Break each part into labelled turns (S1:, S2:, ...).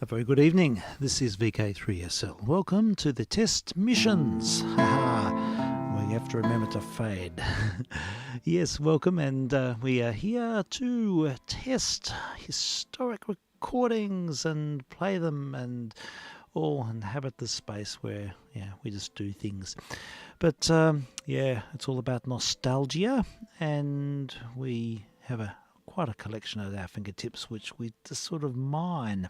S1: very good evening. This is vk3sl. Welcome to the test missions. We have to remember to fade. Yes, welcome, and we are here to test historic recordings and play them and all inhabit the space where we just do things. But it's all about nostalgia, and we have quite a collection at our fingertips which we just sort of mine.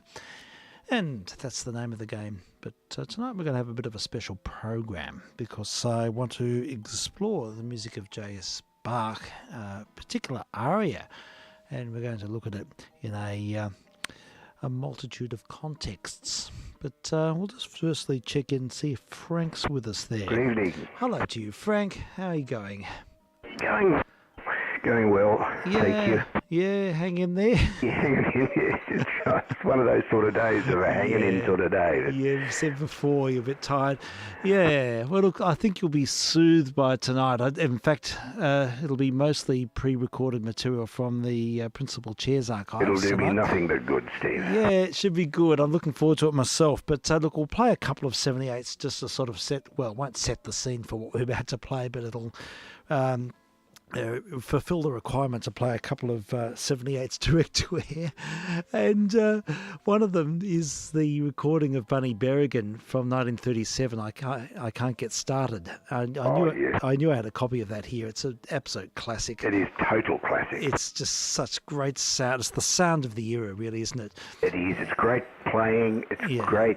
S1: And that's the name of the game. But tonight we're going to have a bit of a special program because I want to explore the music of J.S. Bach, a particular aria, and we're going to look at it in a multitude of contexts. But we'll just firstly check in and see if Frank's with us there.
S2: Good evening.
S1: Hello to you, Frank. How are you going?
S2: Going well, thank you.
S1: Yeah, hang in there.
S2: It's one of those sort of days of a hanging in sort of day.
S1: Yeah, you've said before you're a bit tired. Yeah, well, look, I think you'll be soothed by tonight. In fact, it'll be mostly pre-recorded material from the Principal Chairs archives.
S2: It'll do me nothing but good, Steve.
S1: Yeah, it should be good. I'm looking forward to it myself. But look, we'll play a couple of 78s just to sort of it won't set the scene for what we're about to play, but it'll fulfill the requirement to play a couple of 78s direct to air, and one of them is the recording of Bunny Berrigan from 1937. I can't get started. I knew I had a copy of that here. It's an absolute classic.
S2: It is total classic.
S1: It's just such great sound. It's the sound of the era, really, isn't it?
S2: It is. It's great playing. It's great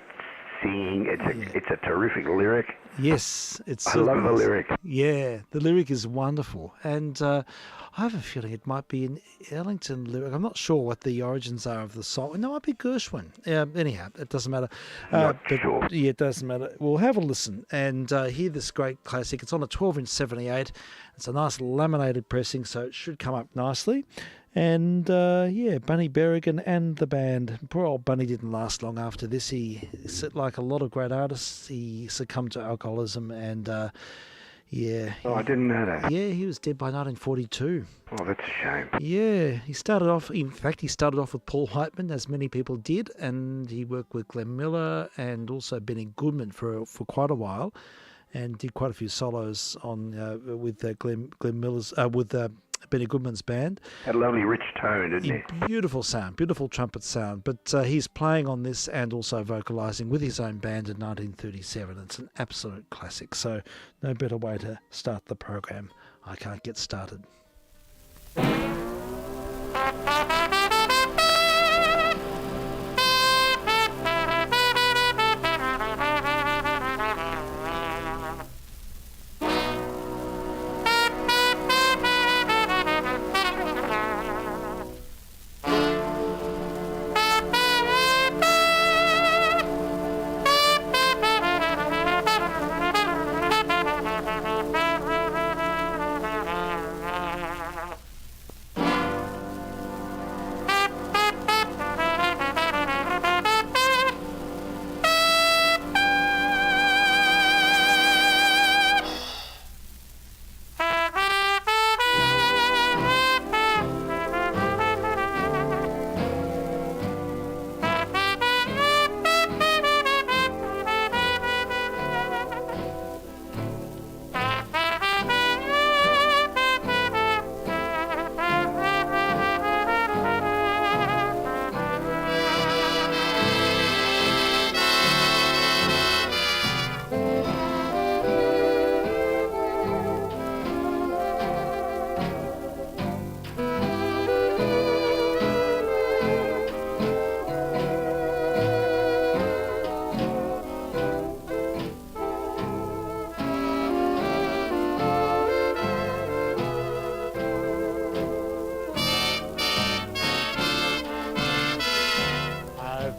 S2: singing. It's a terrific lyric.
S1: Yes,
S2: I love the lyric.
S1: Yeah, the lyric is wonderful, and I have a feeling it might be an Ellington lyric. I'm not sure what the origins are of the song. No, it might be Gershwin. Anyhow, it doesn't matter.
S2: Sure.
S1: Yeah, it doesn't matter. We'll have a listen and hear this great classic. It's on a 12-inch 78. It's a nice laminated pressing, so it should come up nicely. And Bunny Berrigan and the band. Poor old Bunny didn't last long after this. He, like a lot of great artists, he succumbed to alcoholism and
S2: Oh, I didn't know that.
S1: Yeah, he was dead by 1942.
S2: Oh, that's a shame.
S1: Yeah, he started off with Paul Whiteman, as many people did, and he worked with Glenn Miller and also Benny Goodman for quite a while, and did quite a few solos on with Glenn Miller's with Benny Goodman's band.
S2: Had a lovely rich tone, didn't he?
S1: Beautiful sound, beautiful trumpet sound. But he's playing on this and also vocalising with his own band in 1937. It's an absolute classic. So no better way to start the program. I can't get started.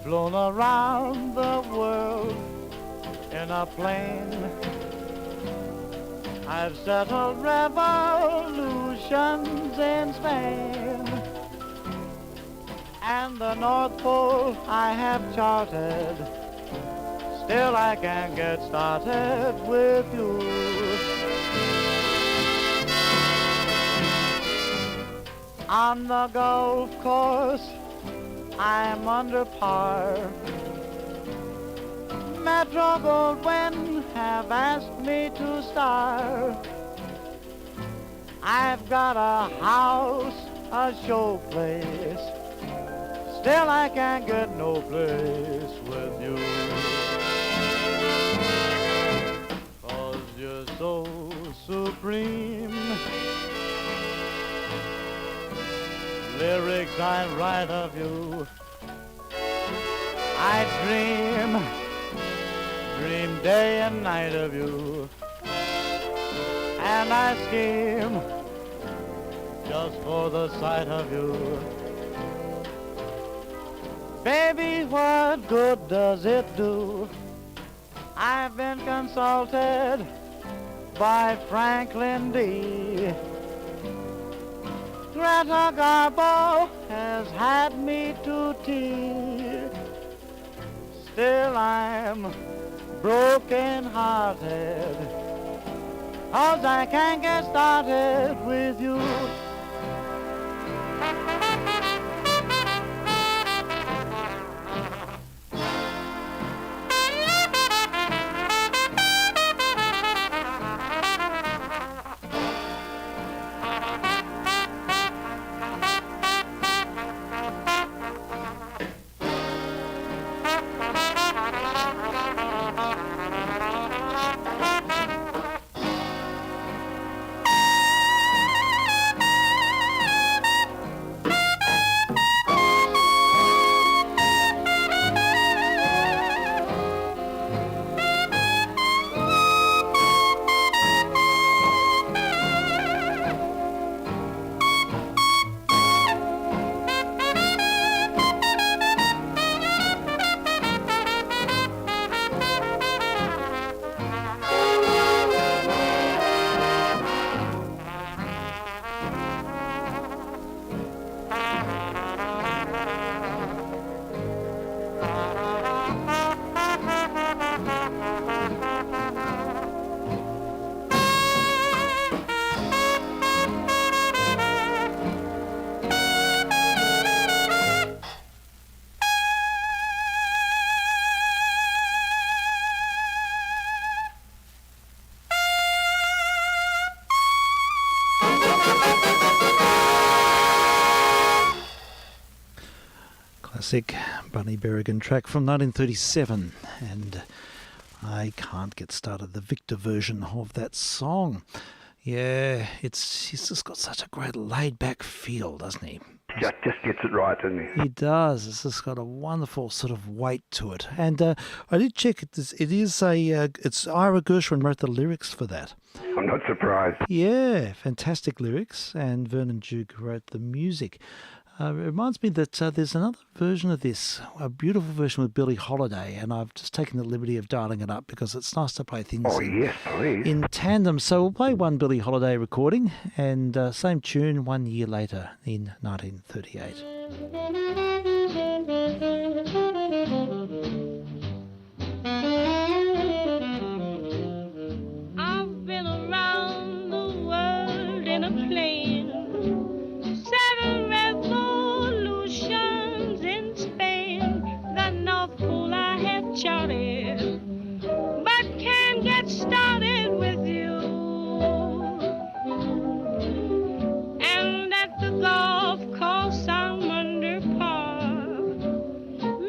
S3: Flown around the world in a plane. I've settled revolutions in Spain, and the North Pole I have charted. Still I can't get started with you. On the golf course I'm under par. Metro Goldwyn have asked me to star. I've got a house, a showplace. Still I can't get no place with you. 'Cause you're so supreme. Lyrics I write of you, I dream day and night of you, and I scheme just for the sight of you. Baby, what good does it do? I've been consulted by Franklin D. Greta Garbo has had me to tea. Still I'm broken-hearted, 'cause I can't get started with you.
S1: Classic Bunny Berrigan track from 1937, and I can't get started. The Victor version of that song. Yeah, he's just got such a great laid-back feel, doesn't he?
S2: Just gets it right, doesn't he?
S1: He does. It's just got a wonderful sort of weight to it. And I did check it. It's Ira Gershwin wrote the lyrics for that.
S2: I'm not surprised.
S1: Yeah, fantastic lyrics. And Vernon Duke wrote the music. It reminds me that there's another version of this, a beautiful version with Billie Holiday, and I've just taken the liberty of dialing it up because it's nice to play things
S2: Yes, please.
S1: in tandem. So we'll play one Billie Holiday recording, and same tune 1 year later in 1938.
S4: I've been around the world in a plane, 7 revolutions in Spain, the North Pole I have charted, but can't get started with you. And at the golf course I'm under par,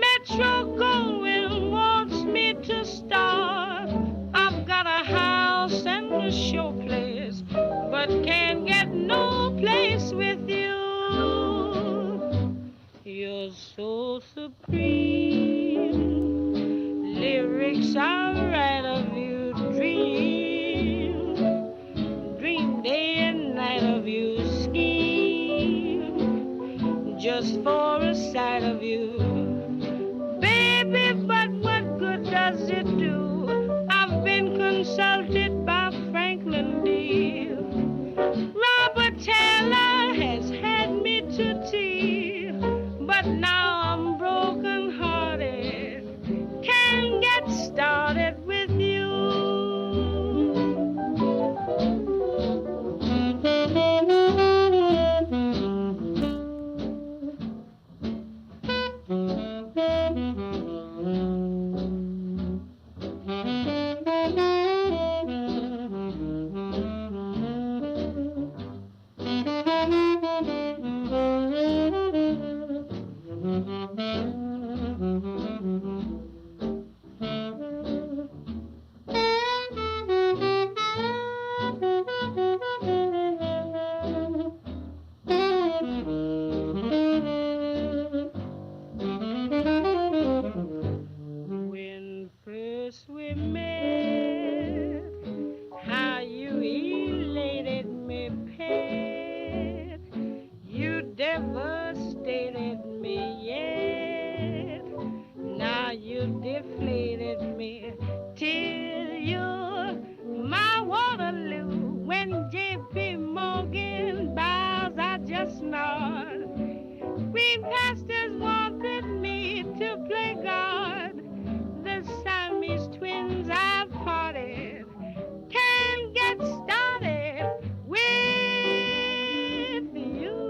S4: Metro Goldwyn wants me to start. I've got a house and a showplace, but can't get no place with you. You're so supreme. Lyrics I write of you, dream day and night of you, scheme just for a sight of you. Baby, but what good does it do? I've been consulted by Franklin D. Robert Taylor has had me to tea, but now I'm broken hearted, can't get started with you. Green pastures wanted me to play God. The Siamese twins I've parted can get started with you.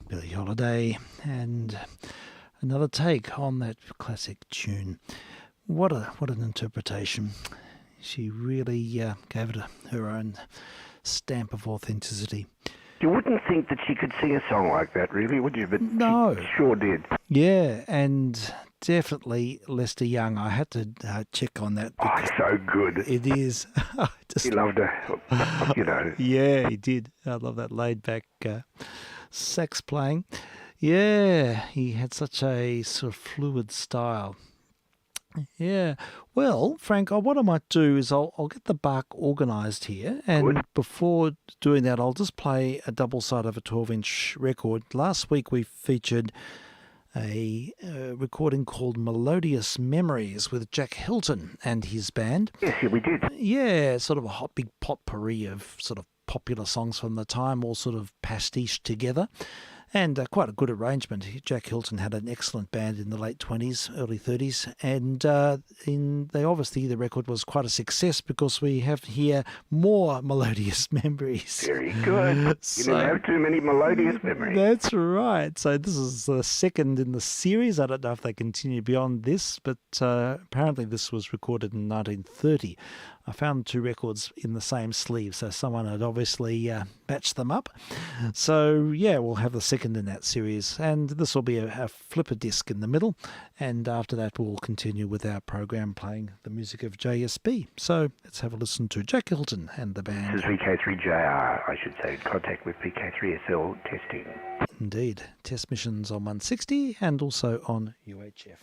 S1: Billie Holiday, and another take on that classic tune. What an interpretation. She really gave it her own stamp of authenticity.
S2: You wouldn't think that she could sing a song like that, really, would you? But
S1: No.
S2: She sure did.
S1: Yeah, and definitely Lester Young. I had to check on that.
S2: Oh, so good.
S1: It is.
S2: He loved her, you know.
S1: Yeah, he did. I love that laid-back sax playing. Yeah, he had such a sort of fluid style. Yeah. Well, Frank, what I might do is I'll get the bark organised here, and
S2: Good.
S1: before doing that, I'll just play a double side of a 12-inch record. Last week we featured a recording called Melodious Memories with Jack Hilton and his band.
S2: Yes, yeah, we did.
S1: Yeah, sort of a hot big potpourri of sort of popular songs from the time, all sort of pastiche together. And quite a good arrangement. Jack Hilton had an excellent band in the late 20s, early 30s, and the record was quite a success because we have here more melodious memories.
S2: Very good. You didn't have too many melodious memories.
S1: That's right. So this is the second in the series. I don't know if they continue beyond this, but apparently this was recorded in 1930. I found two records in the same sleeve, so someone had obviously matched them up. So, yeah, we'll have the second in that series, and this will be a flipper disc in the middle, and after that we'll continue with our program playing the music of JSB. So let's have a listen to Jack Hilton and the band.
S2: This is vk3jr, I should say, in contact with vk3sl testing.
S1: Indeed. Test missions on 160 and also on UHF.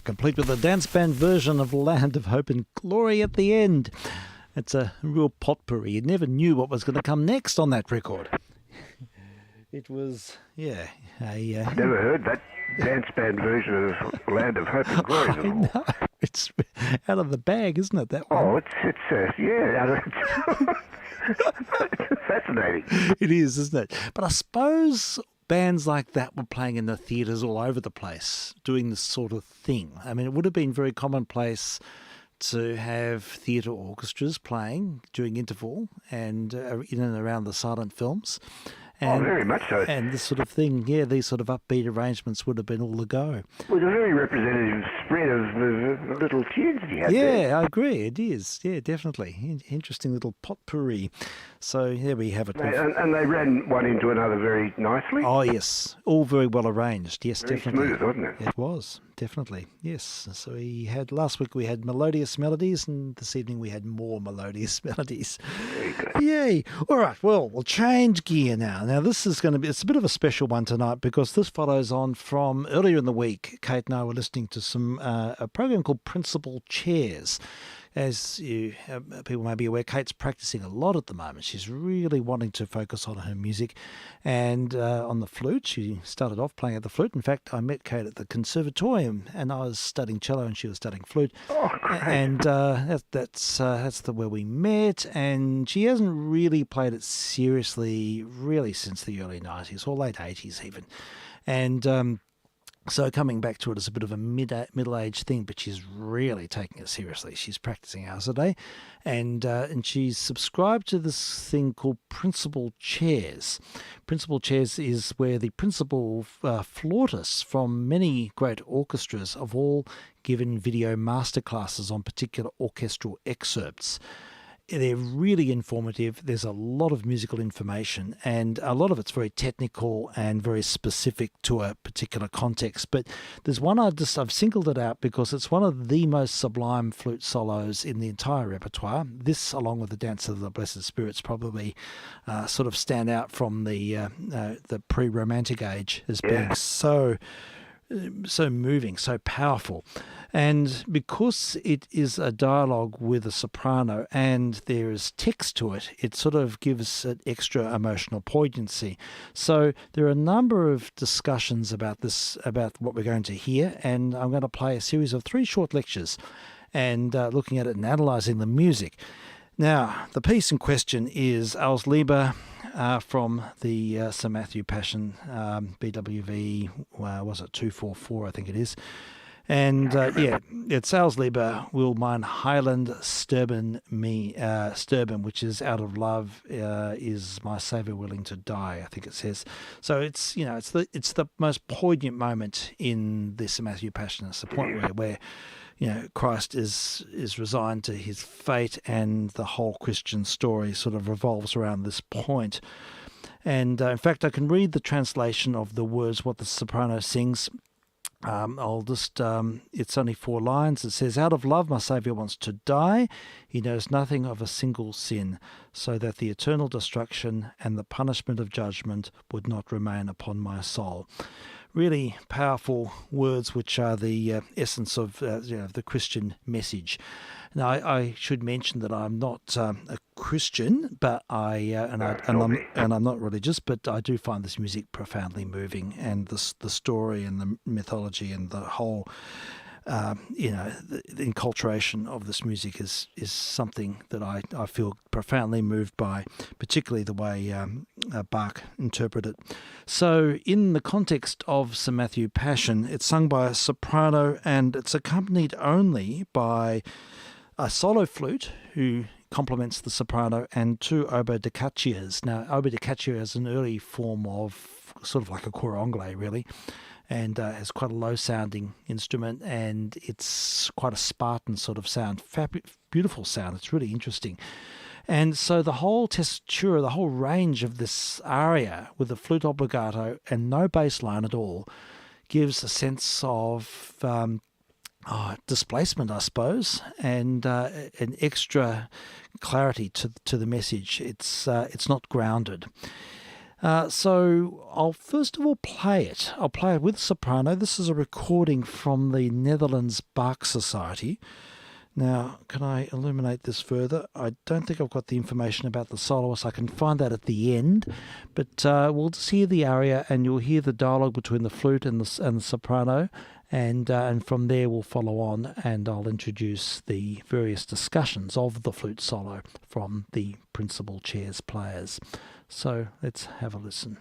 S1: complete with a dance band version of Land of Hope and Glory at the end. It's a real potpourri. You never knew what was going to come next on that record. It was,
S2: I've never heard that dance band version of Land of Hope and Glory
S1: I know. It's out of the bag, isn't it, that one?
S2: Oh, it's fascinating.
S1: It is, isn't it? But I suppose bands like that were playing in the theatres all over the place, doing this sort of thing. I mean, it would have been very commonplace to have theatre orchestras playing during interval and in and around the silent films. And,
S2: very much so.
S1: And this sort of thing, these sort of upbeat arrangements would have been all the go.
S2: Well, it's a very representative spread of little tunes that you had there.
S1: Yeah, I agree. It is. Yeah, definitely. Interesting little potpourri. So there we have it.
S2: And they ran one into another very nicely.
S1: Oh, yes. All very well arranged. Yes,
S2: very
S1: definitely.
S2: Smooth, wasn't it?
S1: It was, definitely. Yes. So last week we had melodious melodies, and this evening we had more melodious melodies.
S2: Very good.
S1: Yay. All right. Well, we'll change gear now. Now, this is going to be, it's a bit of a special one tonight because this follows on from earlier in the week. Kate and I were listening to a program called Principal Chairs. As you people may be aware, Kate's practicing a lot at the moment. She's really wanting to focus on her music and on the flute. She started off playing at the flute. In fact, I met Kate at the conservatorium and I was studying cello and she was studying flute.
S2: Oh, great.
S1: And that's where we met. And she hasn't really played it seriously really since the early 90s or late 80s even. And so coming back to it as a bit of a middle-aged thing, but she's really taking it seriously. She's practicing hours a day, and she's subscribed to this thing called Principal Chairs. Principal Chairs is where the principal flautists from many great orchestras have all given video masterclasses on particular orchestral excerpts. They're really informative. There's a lot of musical information and a lot of it's very technical and very specific to a particular context. But there's one I've singled it out because it's one of the most sublime flute solos in the entire repertoire. This, along with the Dance of the Blessed Spirits, probably sort of stand out from the pre-Romantic age as being so moving, so powerful. And because it is a dialogue with a soprano and there is text to it, it sort of gives an extra emotional poignancy. So there are a number of discussions about this, about what we're going to hear, and I'm going to play a series of 3 short lectures and looking at it and analysing the music. Now, the piece in question is Als Liebe from the Sir Matthew Passion, BWV, was it 244, I think it is. And it's Als Liebe will mein Heiland sterben, which is out of love is my Saviour willing to die, I think it says. So it's the most poignant moment in the Sir Matthew Passion. It's the point where Christ is resigned to his fate, and the whole Christian story sort of revolves around this point. And in fact, I can read the translation of the words, what the soprano sings. It's only 4 lines. It says, out of love my Saviour wants to die. He knows nothing of a single sin, so that the eternal destruction and the punishment of judgment would not remain upon my soul. Really powerful words, which are the essence of the Christian message. Now, I should mention that I'm not a Christian, but I'm not religious, but I do find this music profoundly moving, and the story and the mythology and the whole the enculturation of this music is something that I feel profoundly moved by, particularly the way Bach interpreted it. So in the context of Sir Matthew Passion, it's sung by a soprano and it's accompanied only by a solo flute who complements the soprano and 2 oboe-da-caccias. Now, oboe-da-caccia is an early form of sort of like a cor anglais, really, and has quite a low-sounding instrument, and it's quite a Spartan sort of sound, beautiful sound. It's really interesting. And so the whole tessitura, the whole range of this aria with the flute obbligato and no bass line at all gives a sense of displacement, I suppose, and an extra clarity to the message. It's not grounded. So I'll first of all play it. I'll play it with soprano. This is a recording from the Netherlands Bach Society. Now, can I illuminate this further? I don't think I've got the information about the soloist. I can find that at the end. But we'll just hear the aria, and you'll hear the dialogue between the flute and the soprano. And from there we'll follow on, and I'll introduce the various discussions of the flute solo from the principal chairs players. So let's have a listen.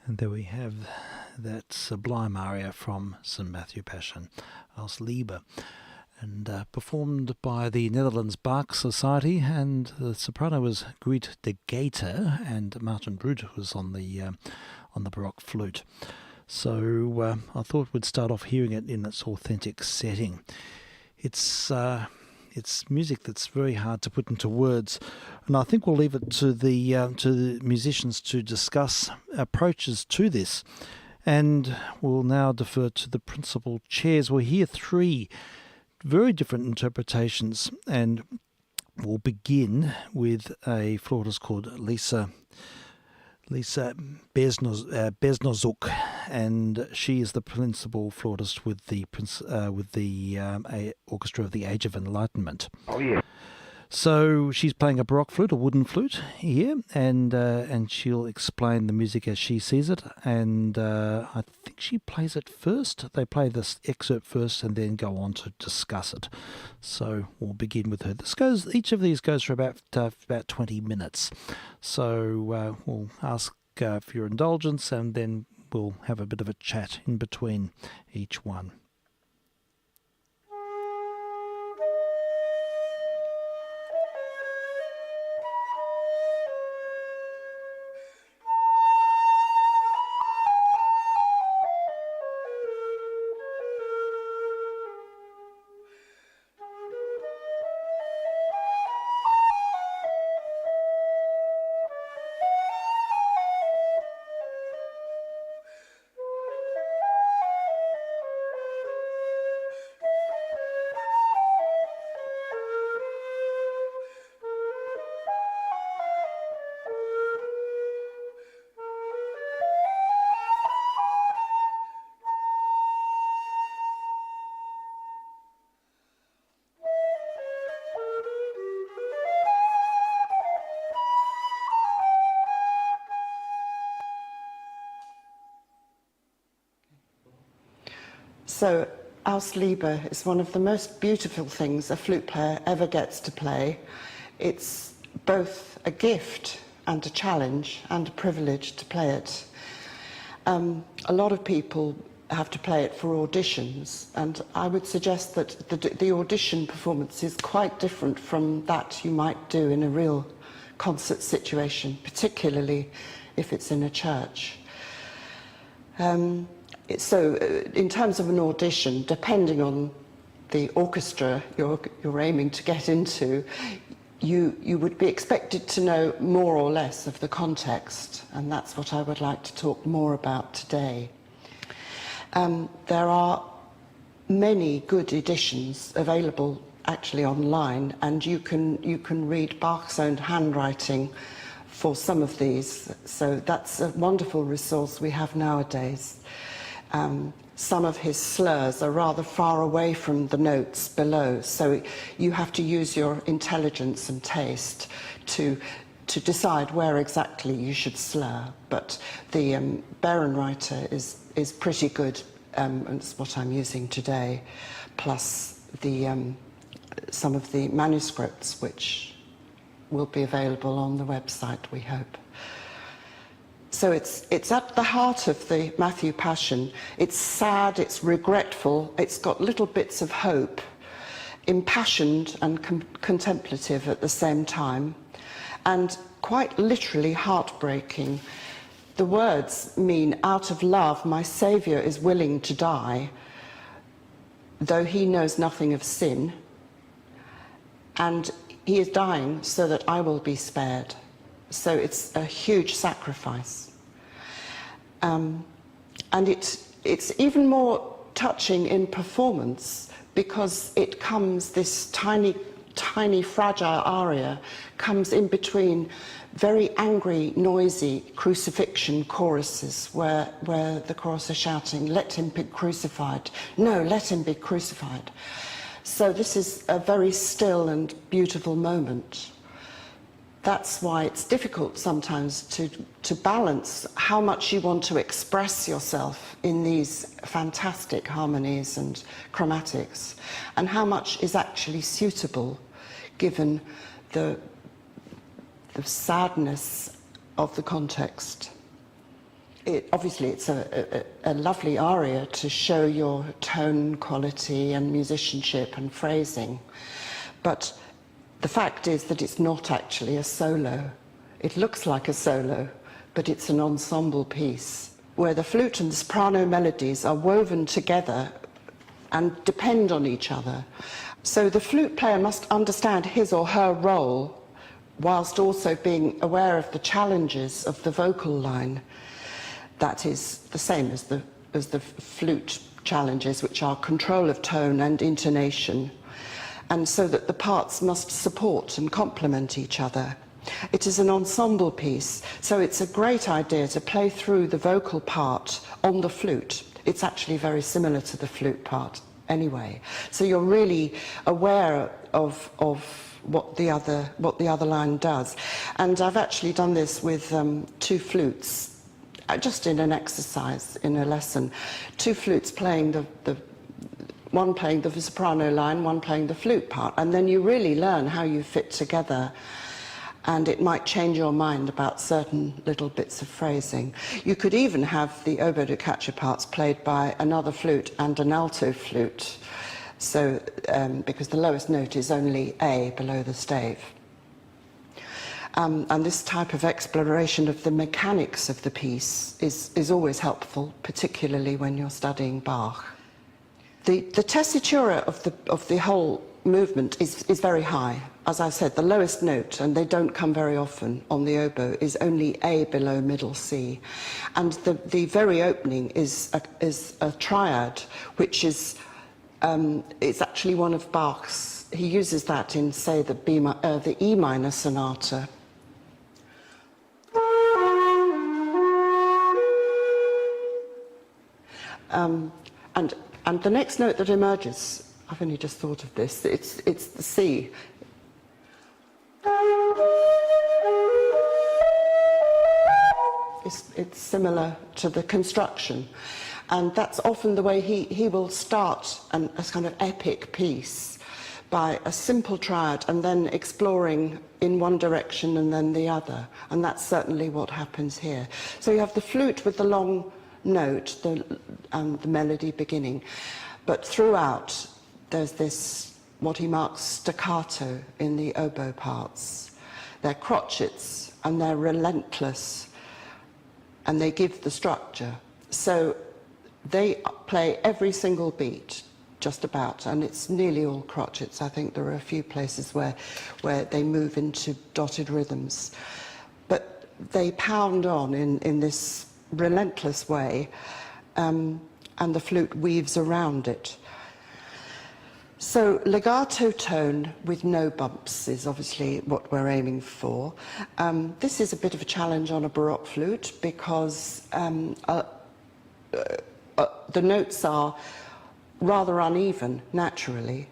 S1: And there we have that sublime aria from St. Matthew Passion, Als Liebe, and performed by the Netherlands Bach Society, and the soprano was Griet de Gater, and Martin Brut was on the Baroque flute. So I thought we'd start off hearing it in its authentic setting. It's music that's very hard to put into words, and I think we'll leave it to the musicians to discuss approaches to this. And we'll now defer to the principal chairs. We'll hear three very different interpretations, and we'll begin with a flautist called Lisa Besnozuk, and she is the principal flautist with the Orchestra of the Age of Enlightenment.
S2: Oh, yeah.
S1: So she's playing a Baroque flute, a wooden flute here, and she'll explain the music as she sees it. And I think she plays it first. They play this excerpt first and then go on to discuss it. So we'll begin with her. Each of these goes for about 20 minutes. So we'll ask for your indulgence, and then we'll have a bit of a chat in between each one.
S5: So, Als Liebe is one of the most beautiful things a flute player ever gets to play. It's both a gift and a challenge and a privilege to play it. A lot of people have to play it for auditions, and I would suggest that the audition performance is quite different from that you might do in a real concert situation, particularly if it's in a church. So in terms of an audition, depending on the orchestra you're aiming to get into, you would be expected to know more or less of the context, and that's what I would like to talk more about today. There are many good editions available actually online, and you can read Bach's own handwriting for some of these, so that's a wonderful resource we have nowadays. Some of his slurs are rather far away from the notes below, so you have to use your intelligence and taste to decide where exactly you should slur. But the Bärenreiter is pretty good, and it's what I'm using today, plus some of the manuscripts which will be available on the website, we hope. So it's at the heart of the Matthew Passion. It's sad, it's regretful, it's got little bits of hope, impassioned and contemplative at the same time, and quite literally heartbreaking. The words mean, out of love, my Saviour is willing to die, though he knows nothing of sin, and he is dying so that I will be spared. So it's a huge sacrifice. And it's even more touching in performance because it comes, this tiny, tiny, fragile aria comes in between very angry, noisy crucifixion choruses where the chorus are shouting, let him be crucified. No, let him be crucified. So this is a very still and beautiful moment. That's why it's difficult sometimes to balance how much you want to express yourself in these fantastic harmonies and chromatics, and how much is actually suitable given the sadness of the context. Obviously it's a lovely aria to show your tone quality and musicianship and phrasing, but the fact is that it's not actually a solo. It looks like a solo, but it's an ensemble piece where the flute and the soprano melodies are woven together and depend on each other. So the flute player must understand his or her role whilst also being aware of the challenges of the vocal line. That is the same as the flute challenges, which are control of tone and intonation, and so that the parts must support and complement each other. It is an ensemble piece, so it's a great idea to play through the vocal part on the flute. It's actually very similar to the flute part anyway. So you're really aware of what the other line does. And I've actually done this with 2 flutes, just in an exercise, in a lesson. 2 flutes playing one playing the soprano line, one playing the flute part, and then you really learn how you fit together, and it might change your mind about certain little bits of phrasing. You could even have the oboe da caccia parts played by another flute and an alto flute, so because the lowest note is only A below the stave. And this type of exploration of the mechanics of the piece is always helpful, particularly when you're studying Bach. The tessitura of the whole movement is very high. As I said, the lowest note, and they don't come very often on the oboe, is only A below middle C. And the very opening is a triad, which is it's actually one of Bach's. He uses that in, say, the E minor sonata. And the next note that emerges, I've only just thought of this, it's the C. It's similar to the construction, and that's often the way he will start a kind of epic piece by a simple triad and then exploring in one direction and then the other, and that's certainly what happens here. So you have the flute with the long note, the melody beginning, but throughout there's this, what he marks staccato in the oboe parts. They're crotchets and they're relentless, and they give the structure. So they play every single beat, just about, and it's nearly all crotchets. I think there are a few places where they move into dotted rhythms. But they pound on in this relentless way, and the flute weaves around it. So legato tone with no bumps is obviously what we're aiming for. This is a bit of a challenge on a Baroque flute because the notes are rather uneven naturally,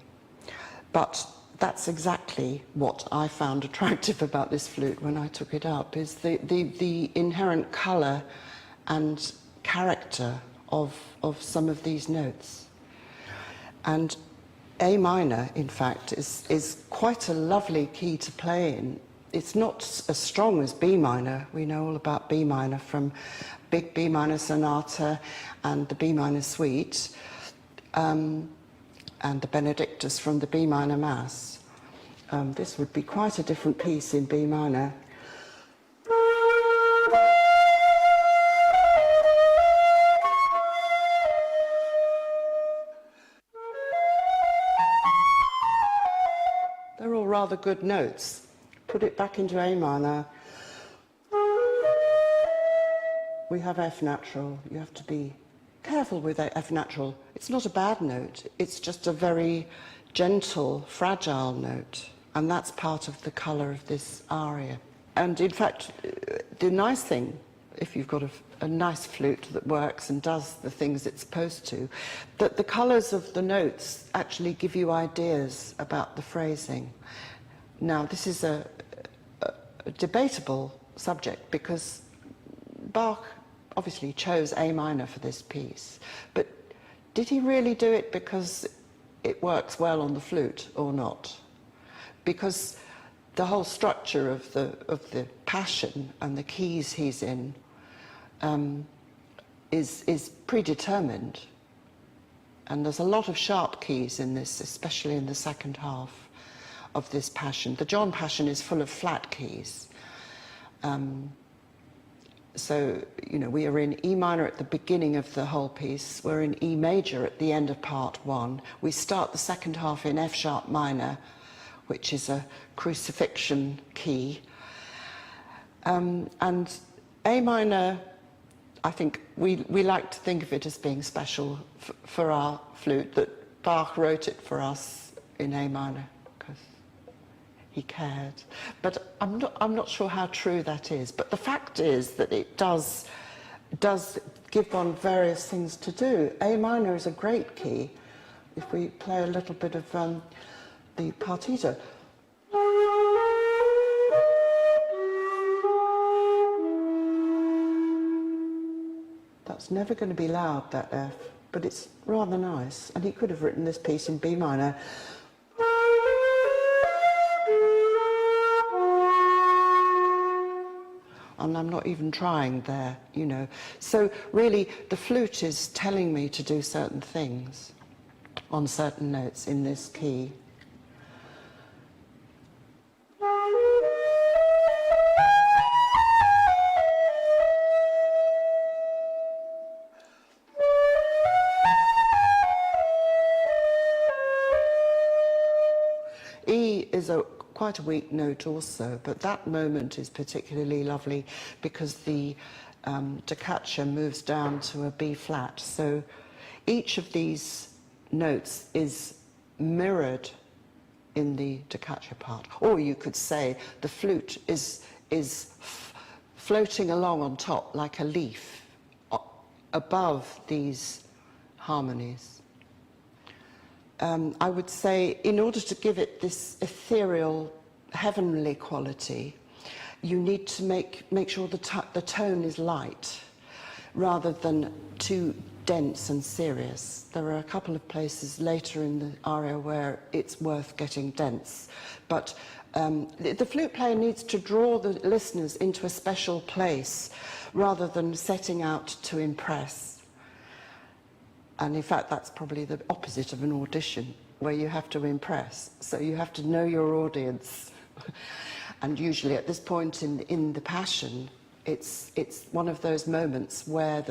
S5: but that's exactly what I found attractive about this flute when I took it up, is the inherent colour and character of some of these notes. And A minor, in fact, is quite a lovely key to play in. It's not as strong as B minor. We know all about B minor from Big B minor Sonata and the B minor Suite, and the Benedictus from the B minor Mass. This would be quite a different piece in B minor. They're all rather good notes. Put it back into A minor. We have F natural. You have to be careful with F natural. It's not a bad note. It's just a very gentle, fragile note. And that's part of the colour of this aria. And in fact, the nice thing, if you've got a nice flute that works and does the things it's supposed to, that the colours of the notes actually give you ideas about the phrasing. Now, this is a debatable subject because Bach obviously chose A minor for this piece, but did he really do it because it works well on the flute or not? Because the whole structure of the passion and the keys he's in is predetermined. And there's a lot of sharp keys in this, especially in the second half of this Passion. The John Passion is full of flat keys. So, you know, we are in E minor at the beginning of the whole piece. We're in E major at the end of part 1. We start the second half in F sharp minor, which is a crucifixion key. And A minor, I think we like to think of it as being special for our flute, that Bach wrote it for us in A minor because he cared. But I'm not sure how true that is. But the fact is that it does give one various things to do. A minor is a great key. If we play a little bit of the partita. That's never going to be loud, that F, but it's rather nice. And he could have written this piece in B minor. And I'm not even trying there, you know. So really, the flute is telling me to do certain things on certain notes in this key. E is quite a weak note also, but that moment is particularly lovely because the da caccia moves down to a B flat. So each of these notes is mirrored in the da caccia part. Or you could say the flute is floating along on top like a leaf above these harmonies. I would say, in order to give it this ethereal, heavenly quality, you need to make sure the tone is light, rather than too dense and serious. There are a couple of places later in the aria where it's worth getting dense, but the flute player needs to draw the listeners into a special place, rather than setting out to impress. And in fact, that's probably the opposite of an audition, where you have to impress. So you have to know your audience. And usually at this point in the Passion, it's one of those moments where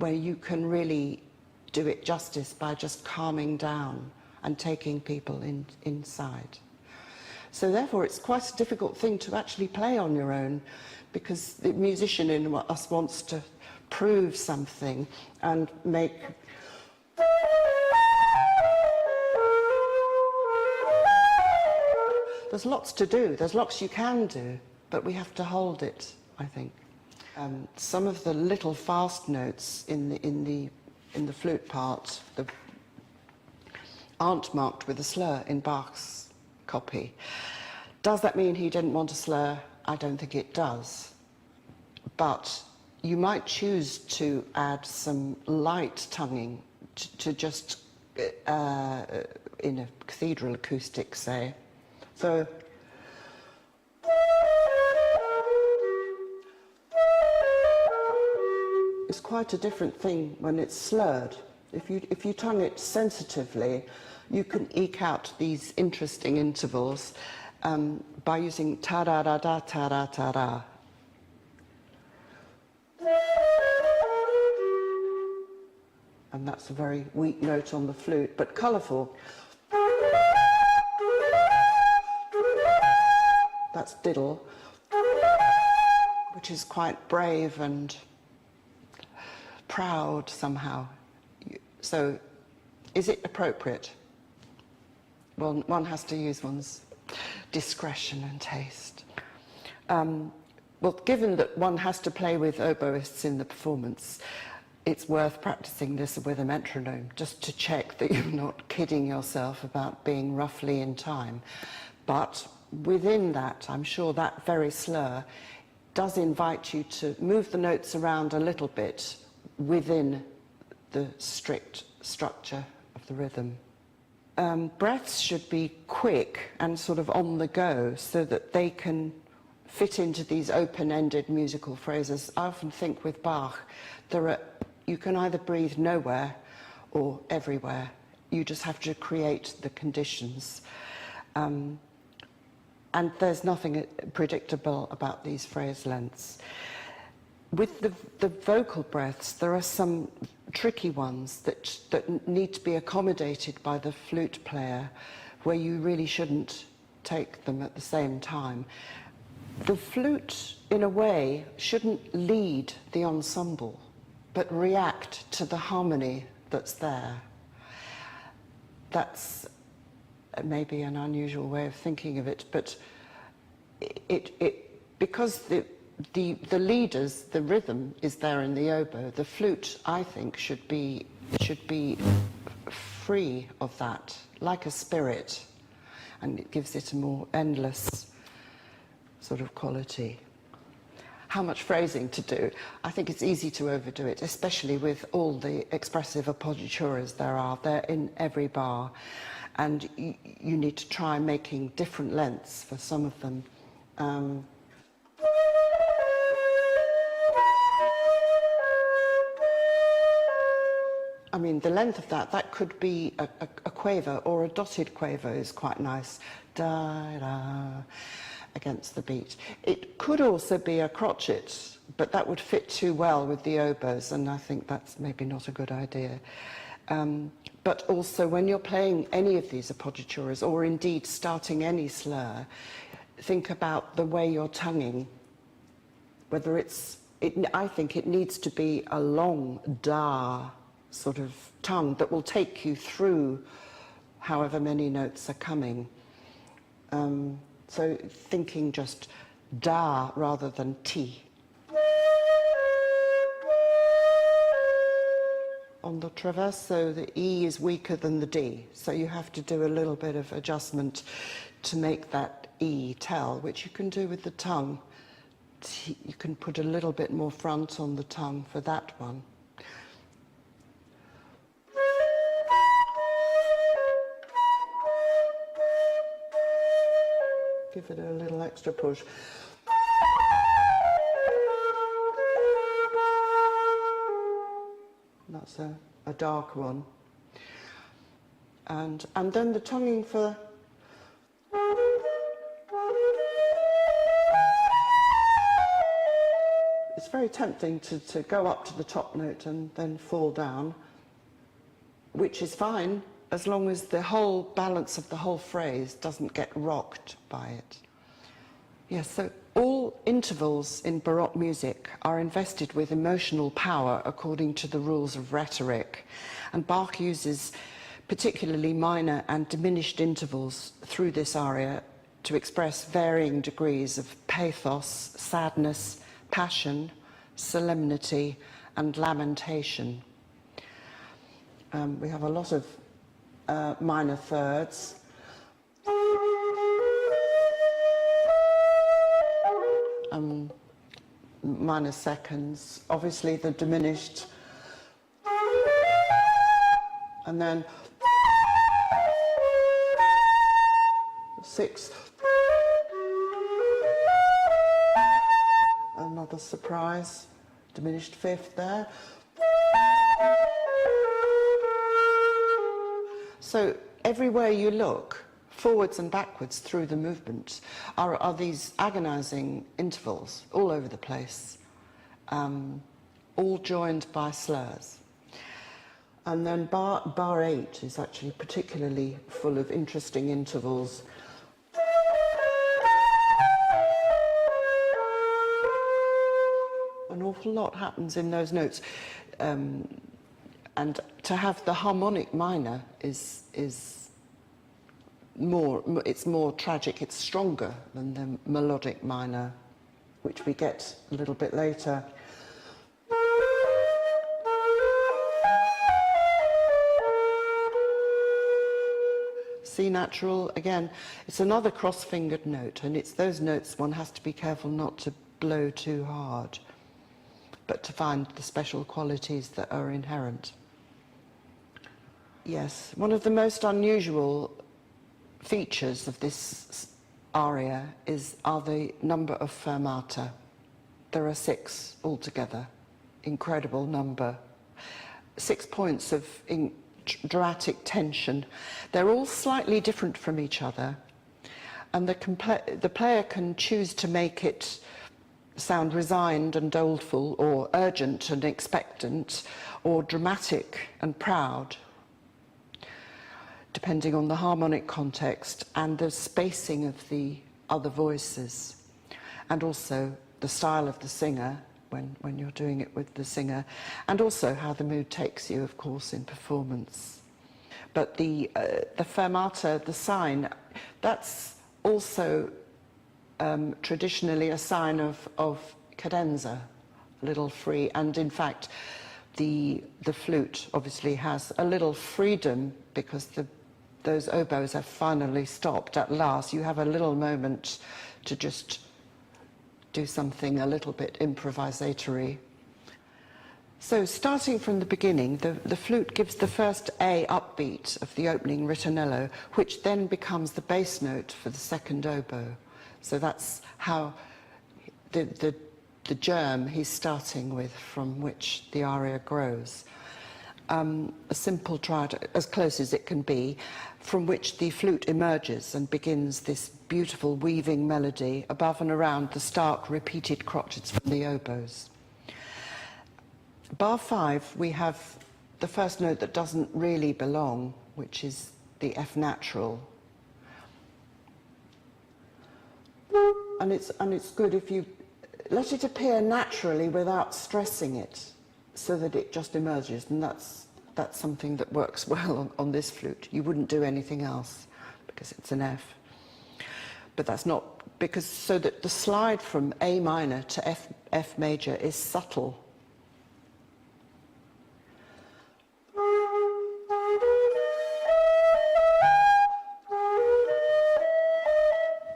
S5: you can really do it justice by just calming down and taking people inside. So therefore, it's quite a difficult thing to actually play on your own, because the musician in us wants to prove something and make... There's lots to do, there's lots you can do, but we have to hold it, I think. Some of the little fast notes in the flute part aren't marked with a slur in Bach's copy. Does that mean he didn't want a slur? I don't think it does. But you might choose to add some light tonguing to just, in a cathedral acoustic, say. So, it's quite a different thing when it's slurred. If you tongue it sensitively, you can eke out these interesting intervals by using ta-da-da-da, ta-da-ta-da. And that's a very weak note on the flute, but colourful. That's diddle, which is quite brave and proud somehow. So, is it appropriate? Well, one has to use one's discretion and taste. Well, given that one has to play with oboists in the performance, it's worth practicing this with a metronome, just to check that you're not kidding yourself about being roughly in time. But within that, I'm sure that very slur does invite you to move the notes around a little bit within the strict structure of the rhythm. Breaths should be quick and sort of on the go, so that they can fit into these open-ended musical phrases. I often think with Bach, there are you can either breathe nowhere or everywhere. You just have to create the conditions. And there's nothing predictable about these phrase lengths. With the vocal breaths, there are some tricky ones that need to be accommodated by the flute player, where you really shouldn't take them at the same time. The flute, in a way, shouldn't lead the ensemble, but react to the harmony that's there. That's maybe an unusual way of thinking of it, but because the leaders, the rhythm is there in the oboe, the flute, I think, should be free of that, like a spirit, and it gives it a more endless sort of quality. How much phrasing to do? I think it's easy to overdo it, especially with all the expressive appoggiaturas there are. They're in every bar, and you need to try making different lengths for some of them. I mean, the length of that could be a quaver, or a dotted quaver is quite nice. Da-da, against the beat. It could also be a crotchet, but that would fit too well with the oboes, and I think that's maybe not a good idea. But also, when you're playing any of these appoggiaturas, or indeed starting any slur, think about the way you're tonguing. Whether I think it needs to be a long da sort of tongue that will take you through however many notes are coming. So thinking just da rather than ti. On the traverso, the E is weaker than the D, so you have to do a little bit of adjustment to make that E tell, which you can do with the tongue. You can put a little bit more front on the tongue for that one. Give it a little extra push. That's a dark one. And then the tonguing for... It's very tempting to go up to the top note and then fall down, which is fine, as long as the whole balance of the whole phrase doesn't get rocked by it. Yes, so all intervals in Baroque music are invested with emotional power according to the rules of rhetoric, and Bach uses particularly minor and diminished intervals through this aria to express varying degrees of pathos, sadness, passion, solemnity, and lamentation. We have a lot of minor thirds. Minor seconds, obviously the diminished, and then sixth, another surprise, diminished fifth there. So everywhere you look, forwards and backwards through the movement, are these agonizing intervals all over the place, all joined by slurs. And then bar 8 is actually particularly full of interesting intervals. An awful lot happens in those notes. And to have the harmonic minor is more tragic, it's stronger than the melodic minor, which we get a little bit later. C natural, again, it's another cross-fingered note, and it's those notes one has to be careful not to blow too hard, but to find the special qualities that are inherent. Yes, one of the most unusual features of this aria are the number of fermata. There are 6 altogether. Incredible number. 6 points of dramatic tension. They're all slightly different from each other, and the player can choose to make it sound resigned and doleful, or urgent and expectant, or dramatic and proud, depending on the harmonic context and the spacing of the other voices, and also the style of the singer when you're doing it with the singer, and also how the mood takes you, of course, in performance. But the fermata, the sign, that's also traditionally a sign of cadenza, a little free, and in fact the flute obviously has a little freedom because those oboes have finally stopped at last. You have a little moment to just do something a little bit improvisatory. So starting from the beginning, the flute gives the first A upbeat of the opening ritornello, which then becomes the bass note for the second oboe. So that's how the germ he's starting with, from which the aria grows. A simple triad, as close as it can be, from which the flute emerges and begins this beautiful weaving melody above and around the stark repeated crotchets from the oboes. Bar 5, we have the first note that doesn't really belong, which is the F natural. And it's good if you let it appear naturally without stressing it, so that it just emerges, and that's something that works well on this flute. You wouldn't do anything else because it's an F. But that's not, because so that the slide from A minor to F major is subtle.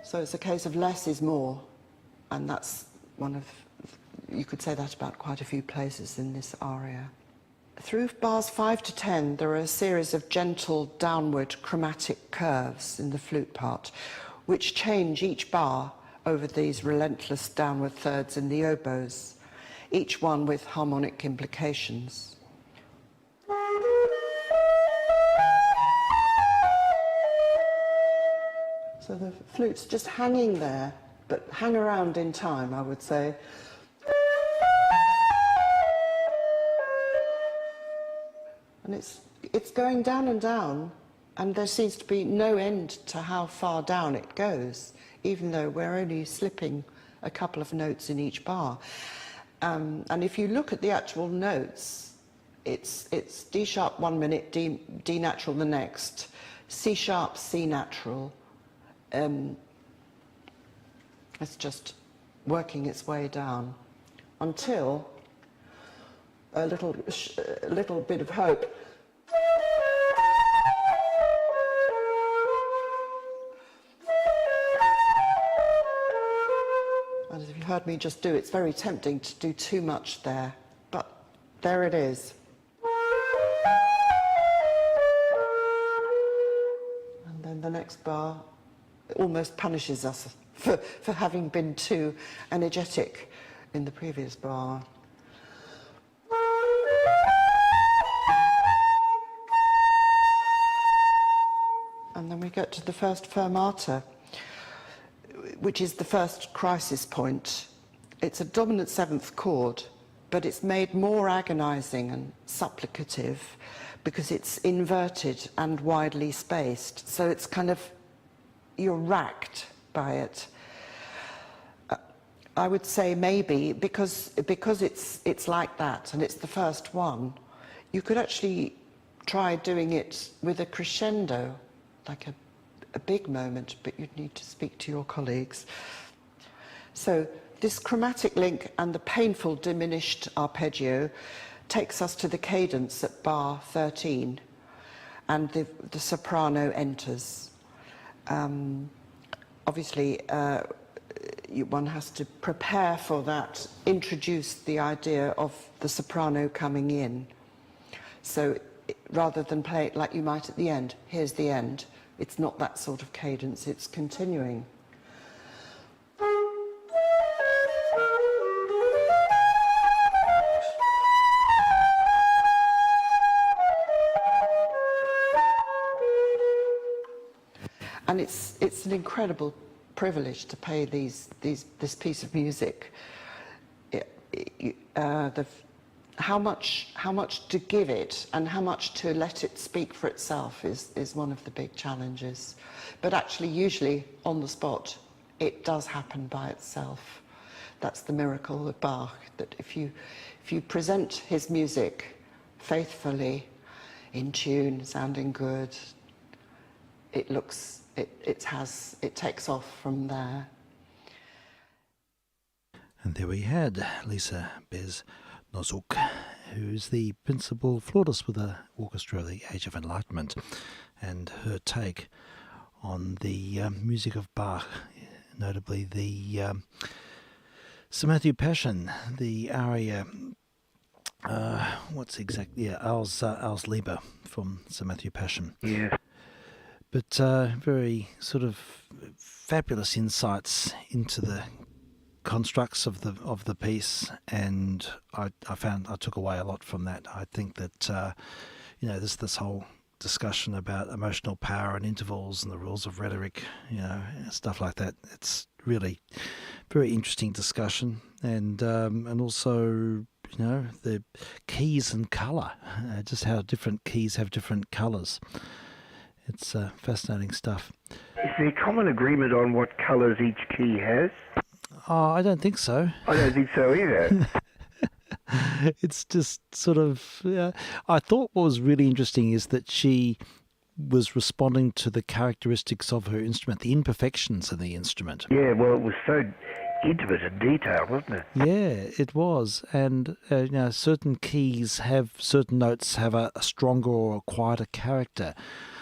S5: So it's a case of less is more, and that's one of, you could say that about quite a few places in this aria. Through bars 5 to 10, there are a series of gentle downward chromatic curves in the flute part, which change each bar over these relentless downward thirds in the oboes, each one with harmonic implications. So the flute's just hanging there, but hang around in time, I would say. And it's going down and down, and there seems to be no end to how far down it goes, even though we're only slipping a couple of notes in each bar. And if you look at the actual notes, it's D sharp 1 minute, D natural the next, C sharp, C natural. It's just working its way down until a little bit of hope. And as you've heard me just do, it's very tempting to do too much there, but there it is. And then the next bar almost punishes us for having been too energetic in the previous bar. And then we get to the first fermata, which is the first crisis point. It's a dominant seventh chord, but it's made more agonizing and supplicative because it's inverted and widely spaced. So it's kind of, you're racked by it. I would say maybe because it's like that and it's the first one, you could actually try doing it with a crescendo, like a big moment, but you'd need to speak to your colleagues. So this chromatic link and the painful diminished arpeggio takes us to the cadence at bar 13, and the soprano enters. Obviously, one has to prepare for that, introduce the idea of the soprano coming in. So rather than play it like you might at the end, here's the end, it's not that sort of cadence, it's continuing. and it's an incredible privilege to play this piece of music. How much to give it and how much to let it speak for itself is one of the big challenges. But actually, usually on the spot, it does happen by itself. That's the miracle of Bach, that if you present his music faithfully, in tune, sounding good, it takes off from there.
S1: And there we had Lisa Bez-Nozuk, who's the principal flautist with the Orchestra of the Age of Enlightenment, and her take on the music of Bach, notably the Sir Matthew Passion, the aria, Als Liebe from Sir Matthew Passion.
S2: Yes.
S1: But very sort of fabulous insights into the constructs of the piece, and I took away a lot from that. I think that this whole discussion about emotional power and intervals and the rules of rhetoric, stuff like that. It's really very interesting discussion, and also the keys and colour, just how different keys have different colours. It's fascinating stuff.
S2: Is there common agreement on what colours each key has?
S1: Oh, I don't think so.
S2: I don't think so either.
S1: It's just sort of... I thought what was really interesting is that she was responding to the characteristics of her instrument, the imperfections of the instrument.
S2: Yeah, well, it was so intimate and detailed, wasn't it?
S1: Yeah, it was. And, certain keys have, certain notes have a stronger or a quieter character.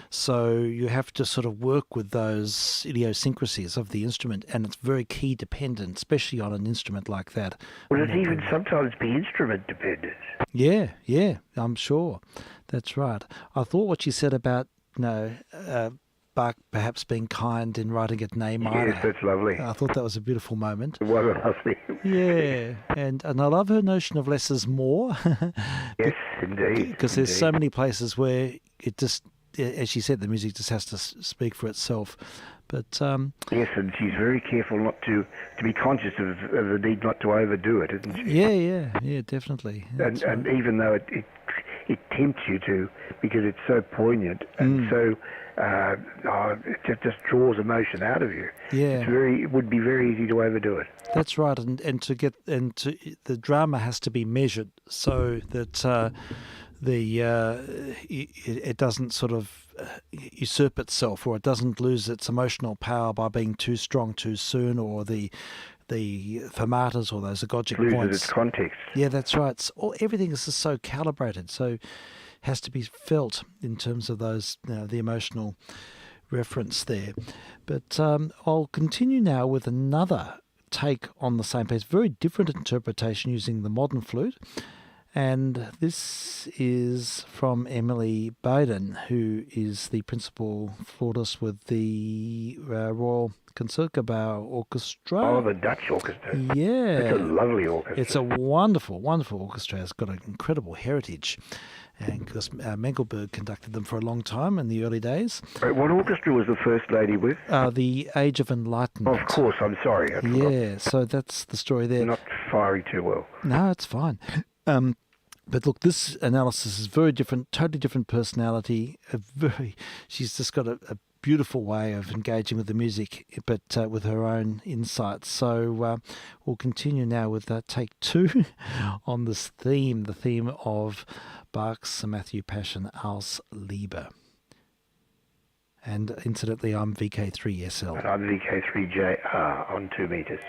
S1: So you have to sort of work with those idiosyncrasies of the instrument, and it's very key dependent, especially on an instrument like that.
S2: Well, it even sometimes be instrument dependent.
S1: Yeah, I'm sure. That's right. I thought what she said about, Bach perhaps being kind in writing it in A minor.
S2: Yes, that's lovely.
S1: I thought that was a beautiful moment.
S2: What a lovely.
S1: Yeah, and I love her notion of less is more.
S2: Yes, indeed.
S1: Because there's so many places where it just, as she said, the music just has to speak for itself. But
S2: yes, and she's very careful not to be conscious of the need not to overdo it, isn't she?
S1: Yeah, definitely.
S2: And even though it tempts you to, because it's so poignant and so it just draws emotion out of you.
S1: Yeah,
S2: It would be very easy to overdo it.
S1: that's right, and the drama has to be measured so that it doesn't sort of usurp itself, or it doesn't lose its emotional power by being too strong too soon, or the fermatas or those agogic
S2: Loses
S1: points.
S2: its context.
S1: Yeah, that's right. Everything is just so calibrated, so has to be felt in terms of those, the emotional reference there. But I'll continue now with another take on the same piece, very different interpretation using the modern flute. And this is from Emily Baden, who is the principal flautist with the Royal Concertgebouw Orchestra.
S2: Oh, the Dutch orchestra.
S1: Yeah.
S2: It's a lovely orchestra.
S1: It's a wonderful, wonderful orchestra. It's got an incredible heritage. And because Mengelberg conducted them for a long time in the early days.
S2: What orchestra was the First Lady with?
S1: The Age of Enlightenment.
S2: Of course, I'm sorry. I forgot.
S1: Yeah, so that's the story there.
S2: Not firing too well.
S1: No, it's fine. But look, this analysis is very different, totally different personality. She's just got a beautiful way of engaging with the music, but with her own insights. So we'll continue now with take 2 on this theme, the theme of Bach's Sir Matthew Passion, Als Liebe. And incidentally, I'm vk3sl.
S2: And I'm vk3jr on 2 meters.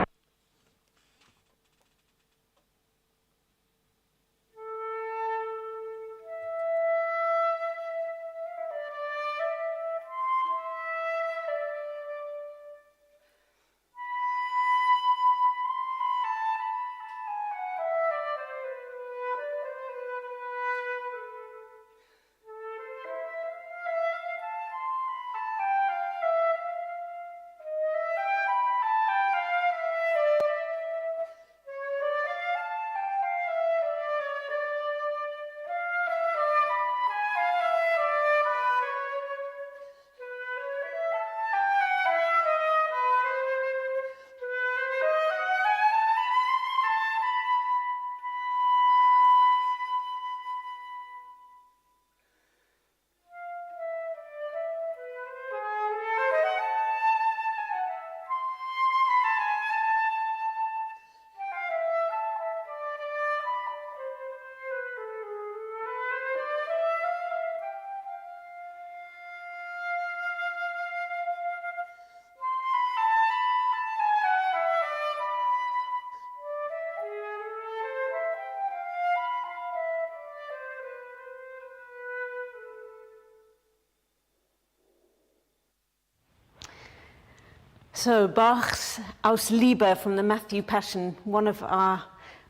S6: So Bach's Aus Liebe from the Matthew Passion, one of our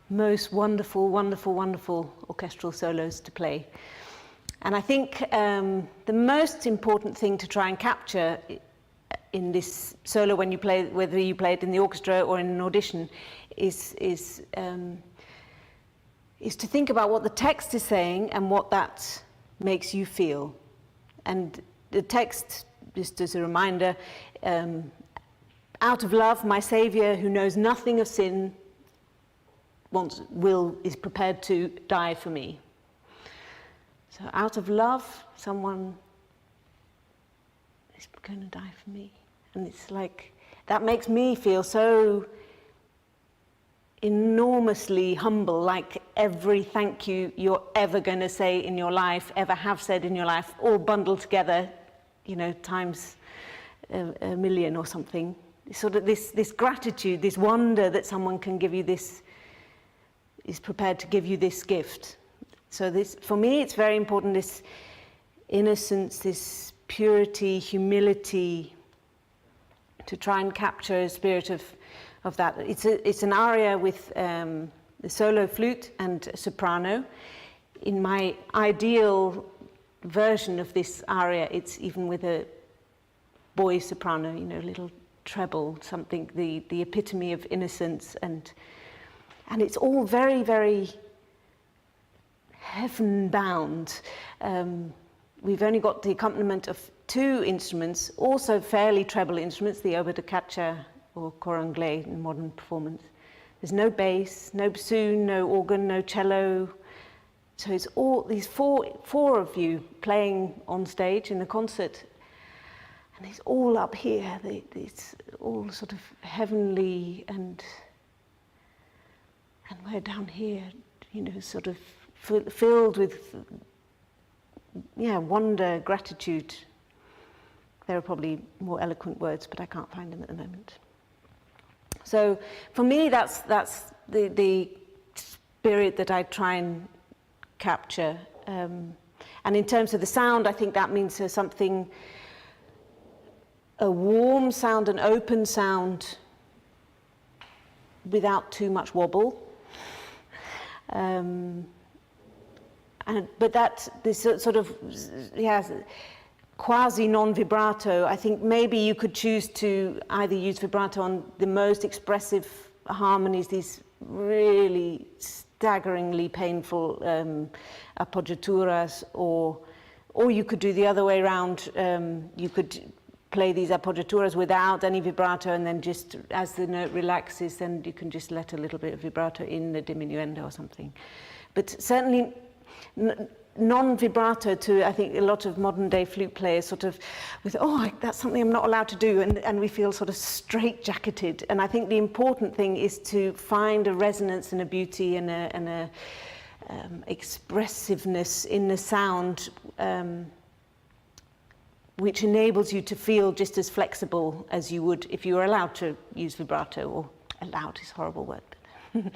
S6: most wonderful, wonderful, wonderful orchestral solos to play. And I think the most important thing to try and capture in this solo, when you play, whether you play it in the orchestra or in an audition, is to think about what the text is saying and what that makes you feel. And the text, just as a reminder, out of love, my Saviour, who knows nothing of sin, is prepared to die for me. So out of love, someone is going to die for me. And it's like, that makes me feel so enormously humble, like every thank you you're ever going to say in your life, ever have said in your life, all bundled together, you know, times a million or something. Sort of this gratitude, this wonder that someone can give you this, is prepared to give you this gift. So this, for me, it's very important, this innocence, this purity, humility, to try and capture a spirit of that. It's an aria with the solo flute and soprano. In my ideal version of this aria, it's even with a boy soprano, you know, little treble, something, the epitome of innocence, and it's all very, very heaven-bound. We've only got the accompaniment of two instruments, also fairly treble instruments, the oboe da caccia or cor anglais in modern performance. There's no bass, no bassoon, no organ, no cello. So it's all these four of you playing on stage in the concert. And it's all up here, it's all sort of heavenly, and we're down here, you know, sort of filled with, yeah, wonder, gratitude. There are probably more eloquent words, but I can't find them at the moment. So for me, that's the spirit that I try and capture. And in terms of the sound, I think that means there's something, a warm sound, an open sound, without too much wobble. But this sort of, yeah, quasi non-vibrato, I think maybe you could choose to either use vibrato on the most expressive harmonies, these really staggeringly painful appoggiaturas, or you could do the other way around. You could play these appoggiaturas without any vibrato, and then just as the note relaxes, then you can just let a little bit of vibrato in the diminuendo or something. But certainly non-vibrato to, I think, a lot of modern day flute players sort of with, that's something I'm not allowed to do, and we feel sort of straight-jacketed. And I think the important thing is to find a resonance and a beauty and a expressiveness in the sound, which enables you to feel just as flexible as you would if you were allowed to use vibrato, or allowed is a horrible word. But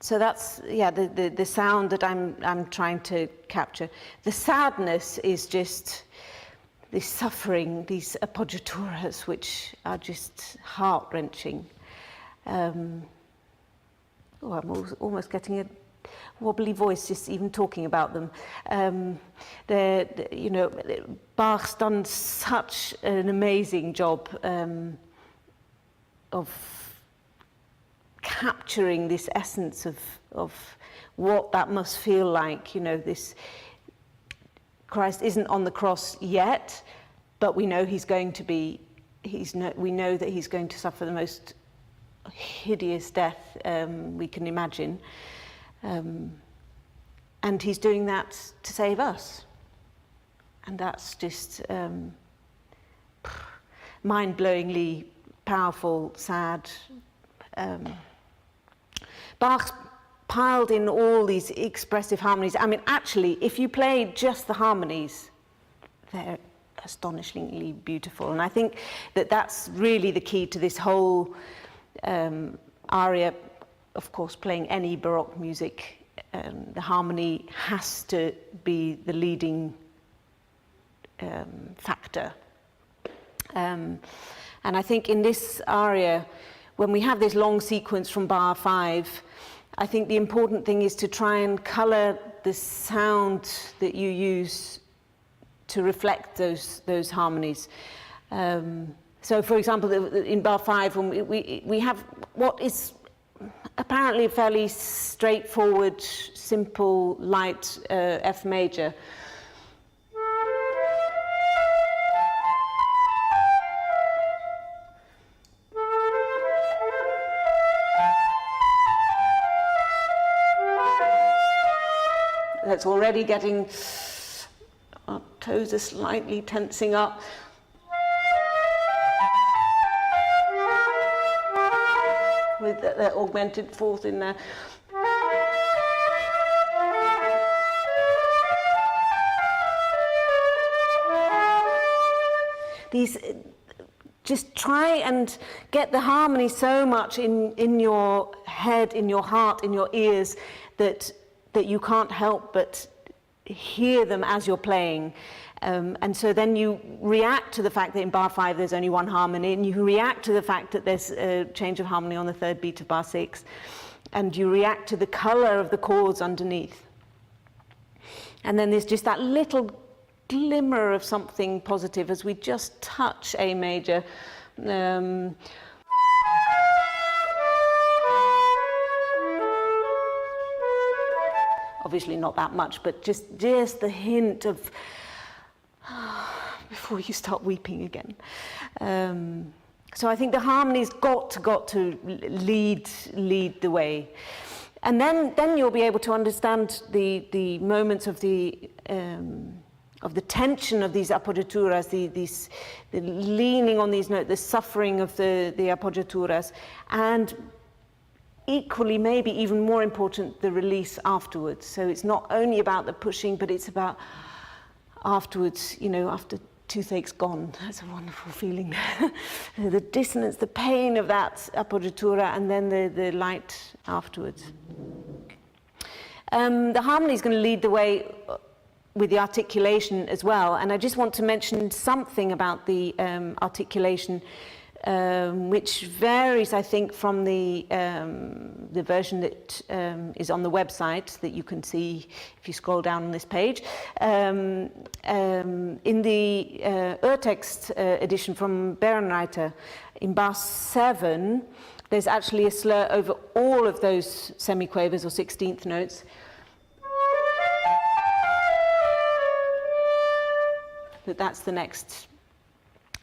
S6: so that's, yeah, the sound that I'm trying to capture. The sadness is just this suffering, these appoggiaturas, which are just heart-wrenching. I'm almost getting a wobbly voice just even talking about them. You know, Bach's done such an amazing job of capturing this essence of what that must feel like. You know, this Christ isn't on the cross yet, but we know he's going to be. We know that he's going to suffer the most hideous death we can imagine. And he's doing that to save us. And that's just mind-blowingly powerful, sad. Bach's piled in all these expressive harmonies. I mean, actually, if you play just the harmonies, they're astonishingly beautiful. And I think that that's really the key to this whole aria. Of course, playing any Baroque music, the harmony has to be the leading factor. And I think in this aria, when we have this long sequence from bar 5, I think the important thing is to try and colour the sound that you use to reflect those harmonies. So, for example, in bar 5, when we have what is apparently a fairly straightforward, simple, light F major. That's already getting, our toes are slightly tensing up. With the augmented fourth in there. These, just try and get the harmony so much in your head, in your heart, in your ears, that you can't help but hear them as you're playing. And so then you react to the fact that in bar 5 there's only one harmony, and you react to the fact that there's a change of harmony on the third beat of bar 6, and you react to the colour of the chords underneath. And then there's just that little glimmer of something positive as we just touch A major. Obviously not that much, but just the hint of before you start weeping again. So I think the harmony's got to lead the way, and then you'll be able to understand the moments of the tension of these appoggiaturas, the leaning on these notes, the suffering of the appoggiaturas, and equally, maybe even more important, the release afterwards. So it's not only about the pushing, but it's about afterwards, you know, after toothache's gone. That's a wonderful feeling. The dissonance, the pain of that appoggiatura, and then the light afterwards. The harmony is going to lead the way with the articulation as well, and I just want to mention something about the articulation, which varies, I think, from the version that is on the website that you can see if you scroll down on this page. In the Urtext edition from Berenreiter, in bar 7, there's actually a slur over all of those semiquavers or 16th notes. That's the next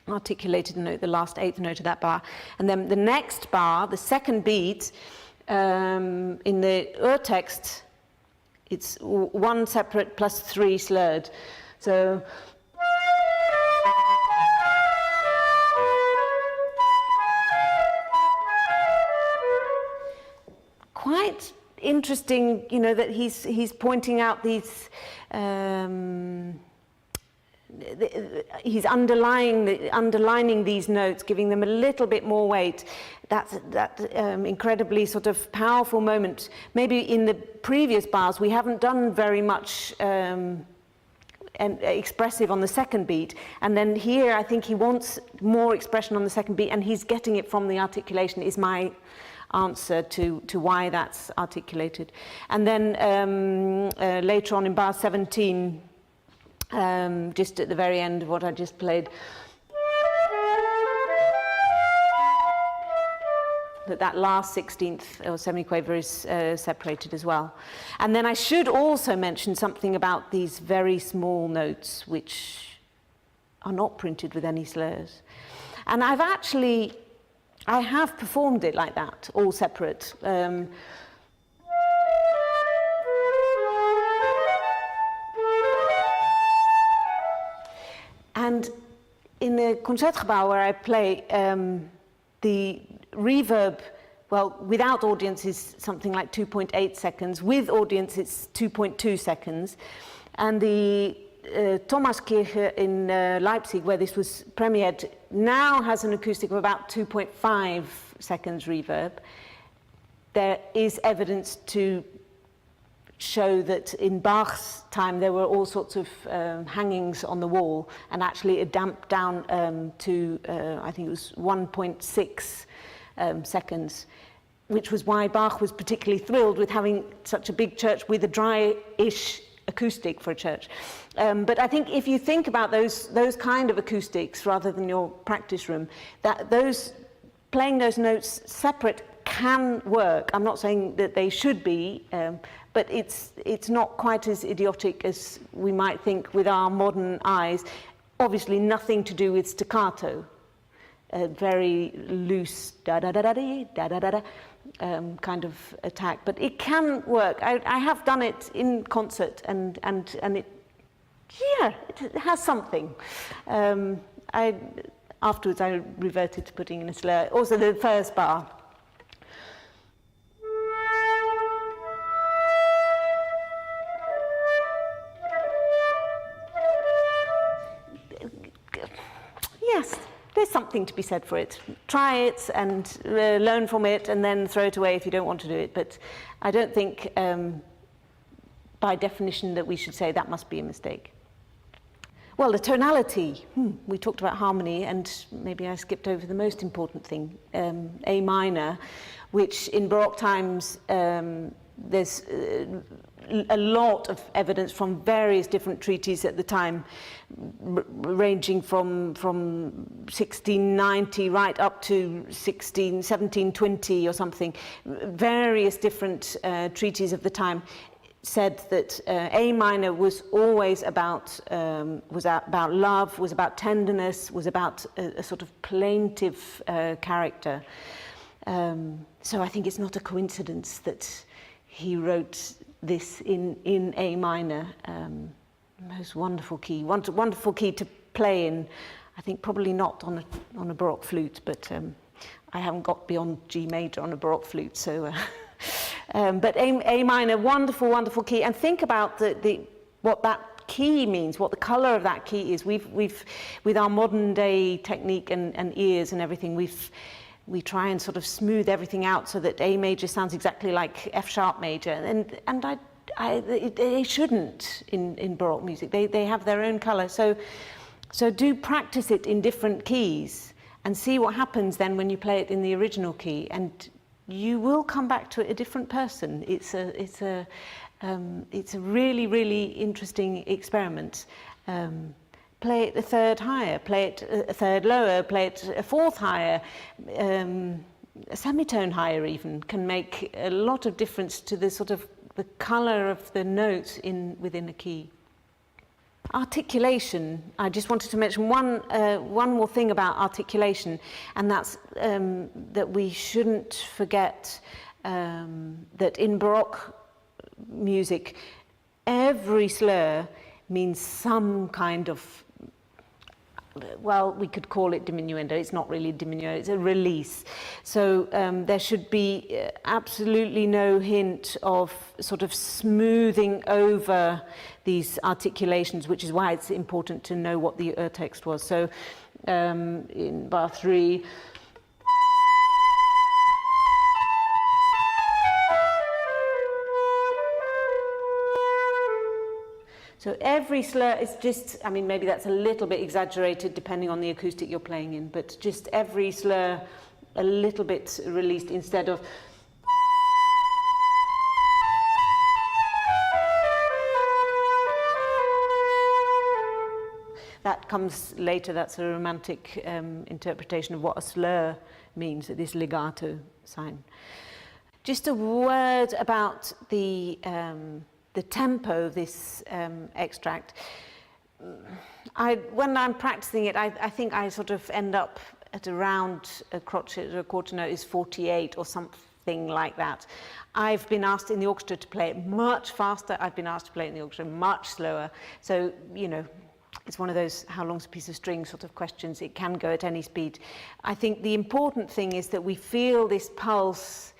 S6: articulated note, the last 8th note of that bar. And then the next bar, the second beat, in the Urtext, it's 1 separate plus 3 slurred. So quite interesting, you know, that he's pointing out these he's underlining these notes, giving them a little bit more weight. That incredibly sort of powerful moment. Maybe in the previous bars we haven't done very much expressive on the second beat, and then here I think he wants more expression on the second beat, and he's getting it from the articulation, is my answer to why that's articulated. And then later on in bar 17, just at the very end of what I just played, that last 16th or semiquaver is separated as well. And then I should also mention something about these very small notes which are not printed with any slurs. And I have performed it like that, all separate. And in the Concertgebouw where I play, the reverb, well, without audience is something like 2.8 seconds. With audience, it's 2.2 seconds. And the Thomaskirche in Leipzig, where this was premiered, now has an acoustic of about 2.5 seconds reverb. There is evidence to show that in Bach's time there were all sorts of hangings on the wall, and actually it damped down to I think it was 1.6 seconds, which was why Bach was particularly thrilled with having such a big church with a dry-ish acoustic for a church. But I think if you think about those kind of acoustics rather than your practice room, that playing those notes separate can work. I'm not saying that they should be, but it's not quite as idiotic as we might think with our modern eyes. Obviously nothing to do with staccato, a very loose da-da-da-da-da, kind of attack, but it can work. I have done it in concert, and it, yeah, it has something. Afterwards I reverted to putting in a slur. Also the first bar. Yes, there's something to be said for it. Try it and learn from it, and then throw it away if you don't want to do it. But I don't think, by definition, that we should say that must be a mistake. Well, the tonality. We talked about harmony, and maybe I skipped over the most important thing, A minor, which in Baroque times there's a lot of evidence from various different treaties at the time, ranging from 1690 right up to 1720 or something. Various different treaties of the time said that A minor was always about love, was about tenderness, was about a sort of plaintive character. So I think it's not a coincidence that he wrote this in A minor. Most wonderful key, wonderful key to play in. I think probably not on a Baroque flute, but I haven't got beyond G major on a Baroque flute, so. But A minor, wonderful, wonderful key. And think about what that key means, what the color of that key is. We've with our modern day technique and ears and everything, we try and sort of smooth everything out so that A major sounds exactly like F sharp major, and they shouldn't in Baroque music. They have their own color. So do practice it in different keys and see what happens then when you play it in the original key, and you will come back to it a different person. It's a really, really interesting experiment. Play it a third higher, play it a third lower, play it a fourth higher, a semitone higher even can make a lot of difference to the sort of the color of the notes within a key. Articulation. I just wanted to mention one more thing about articulation, and that's that we shouldn't forget that in Baroque music, every slur means some kind of, well, we could call it diminuendo. It's not really diminuendo, it's a release. So there should be absolutely no hint of sort of smoothing over these articulations, which is why it's important to know what the text was. So in bar 3, so every slur is just, I mean, maybe that's a little bit exaggerated depending on the acoustic you're playing in, but just every slur a little bit released instead of. That comes later, that's a romantic interpretation of what a slur means, this legato sign. Just a word about the tempo of this extract. When I'm practicing it, I think I sort of end up at around a crotchet or a quarter note is 48 or something like that. I've been asked in the orchestra to play it much faster. I've been asked to play it in the orchestra much slower. So, you know, it's one of those how long's a piece of string sort of questions. It can go at any speed. I think the important thing is that we feel this pulse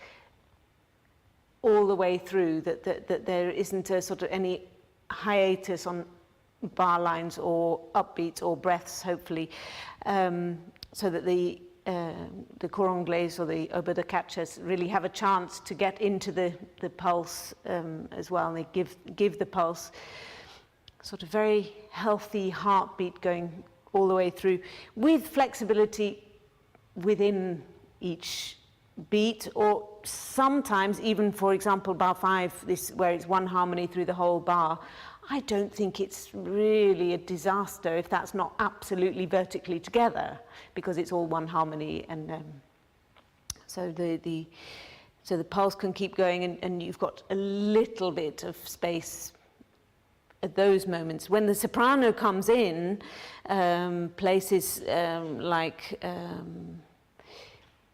S6: all the way through, that there isn't a sort of any hiatus on bar lines or upbeats or breaths, hopefully, so that the cor anglais or the oboe da cachas really have a chance to get into the pulse as well, and they give the pulse sort of very healthy heartbeat going all the way through, with flexibility within each beat, or sometimes even, for example, bar 5, this where it's one harmony through the whole bar. I don't think it's really a disaster if that's not absolutely vertically together, because it's all one harmony, and so the pulse can keep going, and you've got a little bit of space at those moments. When the soprano comes in, places like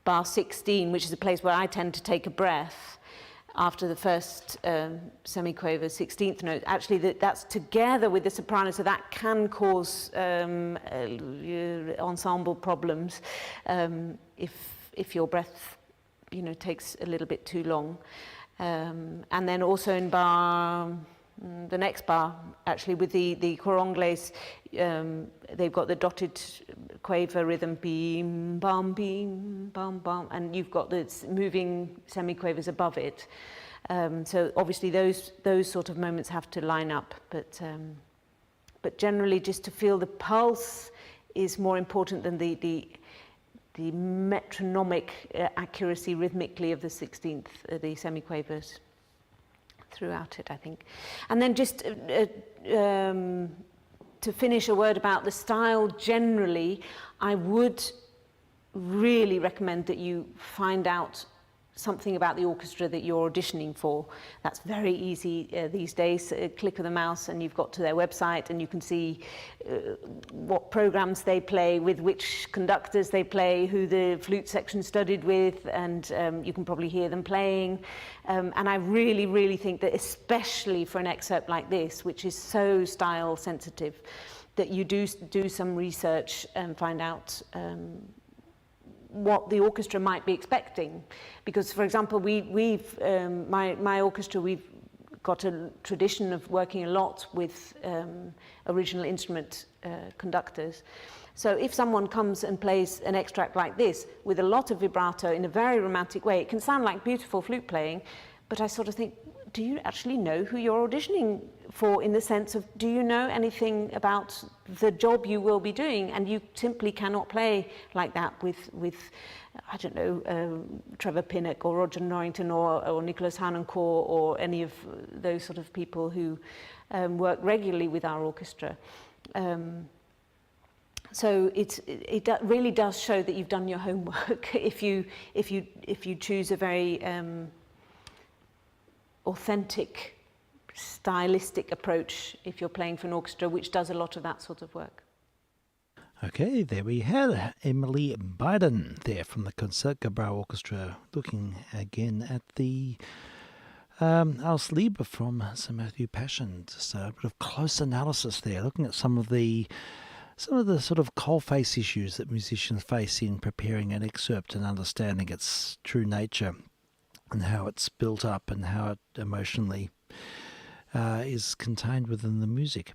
S6: bar 16, which is a place where I tend to take a breath after the first semiquaver 16th note, actually that's together with the soprano, so that can cause ensemble problems if your breath, takes a little bit too long. And then also in the next bar, actually, with the cor anglais, they've got the dotted quaver rhythm, beam, bum, bum, and you've got the moving semiquavers above it. So obviously those sort of moments have to line up, but generally just to feel the pulse is more important than the metronomic accuracy rhythmically of the 16th, the semiquavers throughout it, I think. And then just to finish, a word about the style generally. I would really recommend that you find out something about the orchestra that you're auditioning for. That's very easy these days. A click of the mouse and you've got to their website, and you can see what programs they play, with which conductors they play, who the flute section studied with, and you can probably hear them playing. And I really, really think that, especially for an excerpt like this, which is so style sensitive, that you do some research and find out what the orchestra might be expecting. Because, for example, my orchestra, we've got a tradition of working a lot with original instrument conductors. So if someone comes and plays an extract like this with a lot of vibrato in a very romantic way, it can sound like beautiful flute playing, but I sort of think, do you actually know who you're auditioning for, in the sense of, do you know anything about the job you will be doing? And you simply cannot play like that with I don't know, Trevor Pinnock or Roger Norrington or Nicholas Harnoncourt or any of those sort of people who work regularly with our orchestra. So it really does show that you've done your homework if you choose a very authentic, stylistic approach if you're playing for an orchestra which does a lot of that sort of work.
S1: Okay, there we had Emily Biden there from the Concertgebouw Orchestra, looking again at the Aus Liebe from Sir Matthew Passion. Just a bit of close analysis there, looking at some of the sort of coalface issues that musicians face in preparing an excerpt and understanding its true nature, and how it's built up and how it emotionally is contained within the music,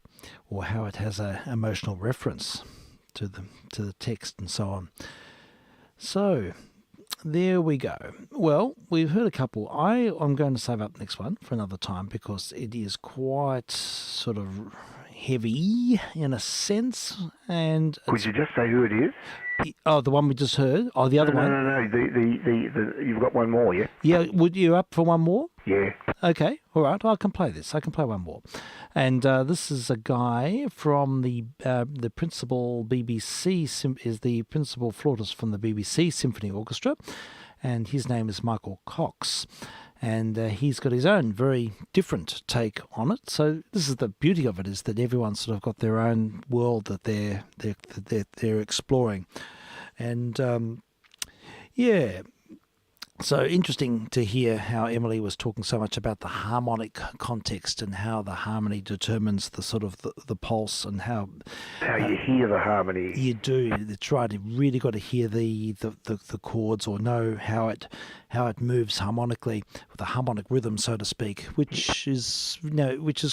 S1: or how it has an emotional reference to the text and so on. So there we go. Well, we've heard a couple. I'm going to save up the next one for another time, because it is quite sort of heavy in a sense. And
S2: could you just say who it is?
S1: Oh, the one we just heard? Oh, the other one?
S2: No. The you've got one more, yeah?
S1: Yeah, would you up for one more?
S2: Yeah.
S1: Okay, all right, I can play this. I can play one more. And this is a guy from the principal BBC, is the principal flautist from the BBC Symphony Orchestra, and his name is Michael Cox. And he's got his own very different take on it. So this is the beauty of it, is that everyone's sort of got their own world that they're exploring. And yeah, So interesting to hear how Emily was talking so much about the harmonic context and how the harmony determines the sort of the pulse and how
S2: you hear the harmony.
S1: you do. That's right. You really got to hear the chords or know how it moves harmonically with a harmonic rhythm, so to speak, which is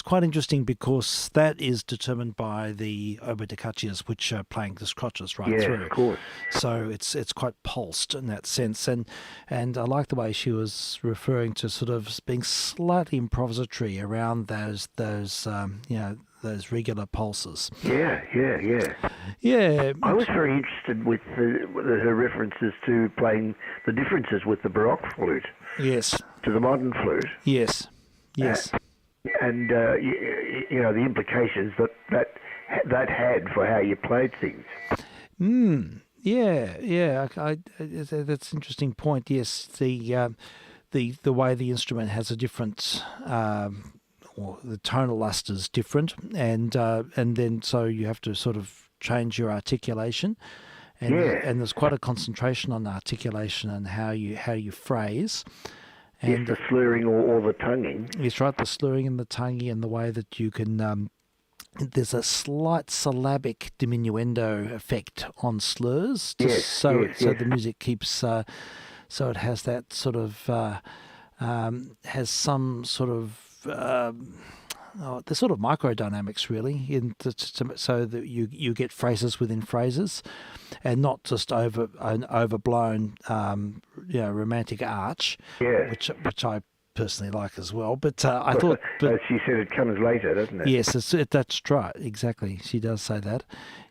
S1: quite interesting because that is determined by the oboe-da-caccias, which are playing the crotches right through.
S2: Yeah, of course.
S1: So it's quite pulsed in that sense, and I like the way she was referring to sort of being slightly improvisatory around those regular pulses.
S2: Yeah.
S1: Yeah.
S2: I was very interested with her references to playing the differences with the Baroque flute
S1: Yes.
S2: to the modern flute.
S1: Yes.
S2: And the implications that had for how you played things.
S1: Yeah. That's an interesting point. Yes, the way the instrument has a different, or the tonal luster is different, and then so you have to sort of change your articulation, and there's quite a concentration on articulation and how you phrase. And
S2: the slurring or the tonguing.
S1: It's right, the slurring and the tonguing and the way that you can. There's a slight syllabic diminuendo effect on slurs, so the music keeps so it has that sort of has some sort of the sort of microdynamics really, so that you get phrases within phrases, and not just an overblown romantic arch, which I personally like as well, but I thought. But
S2: she said it comes later, doesn't it?
S1: Yes, that's right. Exactly, she does say that.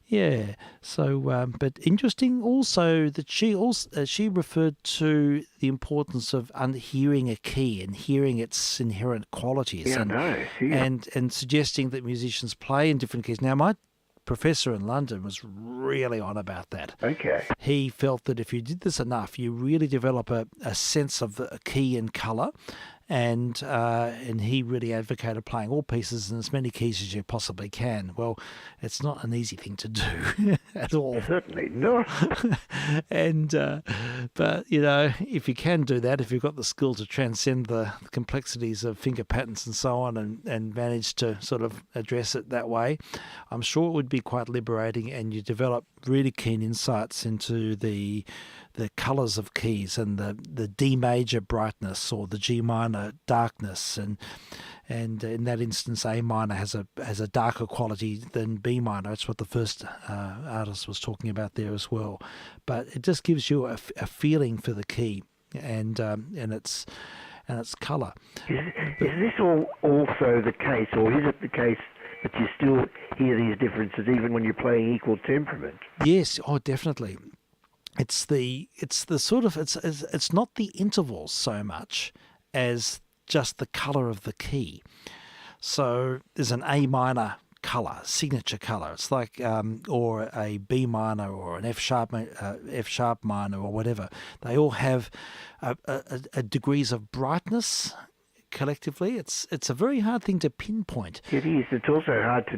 S1: Yeah. So, but interesting also that she referred to the importance of hearing a key and hearing its inherent qualities, and suggesting that musicians play in different keys. Now, my professor in London was really on about that.
S2: Okay.
S1: He felt that if you did this enough, you really develop a sense of the key and colour, and he really advocated playing all pieces in as many keys as you possibly can. Well, it's not an easy thing to do at all.
S2: Certainly not.
S1: And but if you can do that, if you've got the skill to transcend the complexities of finger patterns and so on, and manage to sort of address it that way, I'm sure it would be quite liberating, and you develop really keen insights into the colours of keys and the D major brightness or the G minor darkness, and in that instance A minor has a darker quality than B minor. That's what the first artist was talking about there as well. But it just gives you a feeling for the key and its colour.
S2: Is this also the case, or is it the case that you still hear these differences even when you're playing equal temperament?
S1: Yes, definitely. It's not the intervals so much as just the colour of the key. So there's an A minor colour, signature colour. It's like or a B minor or an F sharp minor or whatever. They all have a degrees of brightness. Collectively, it's a very hard thing to pinpoint.
S2: It is. It's also hard to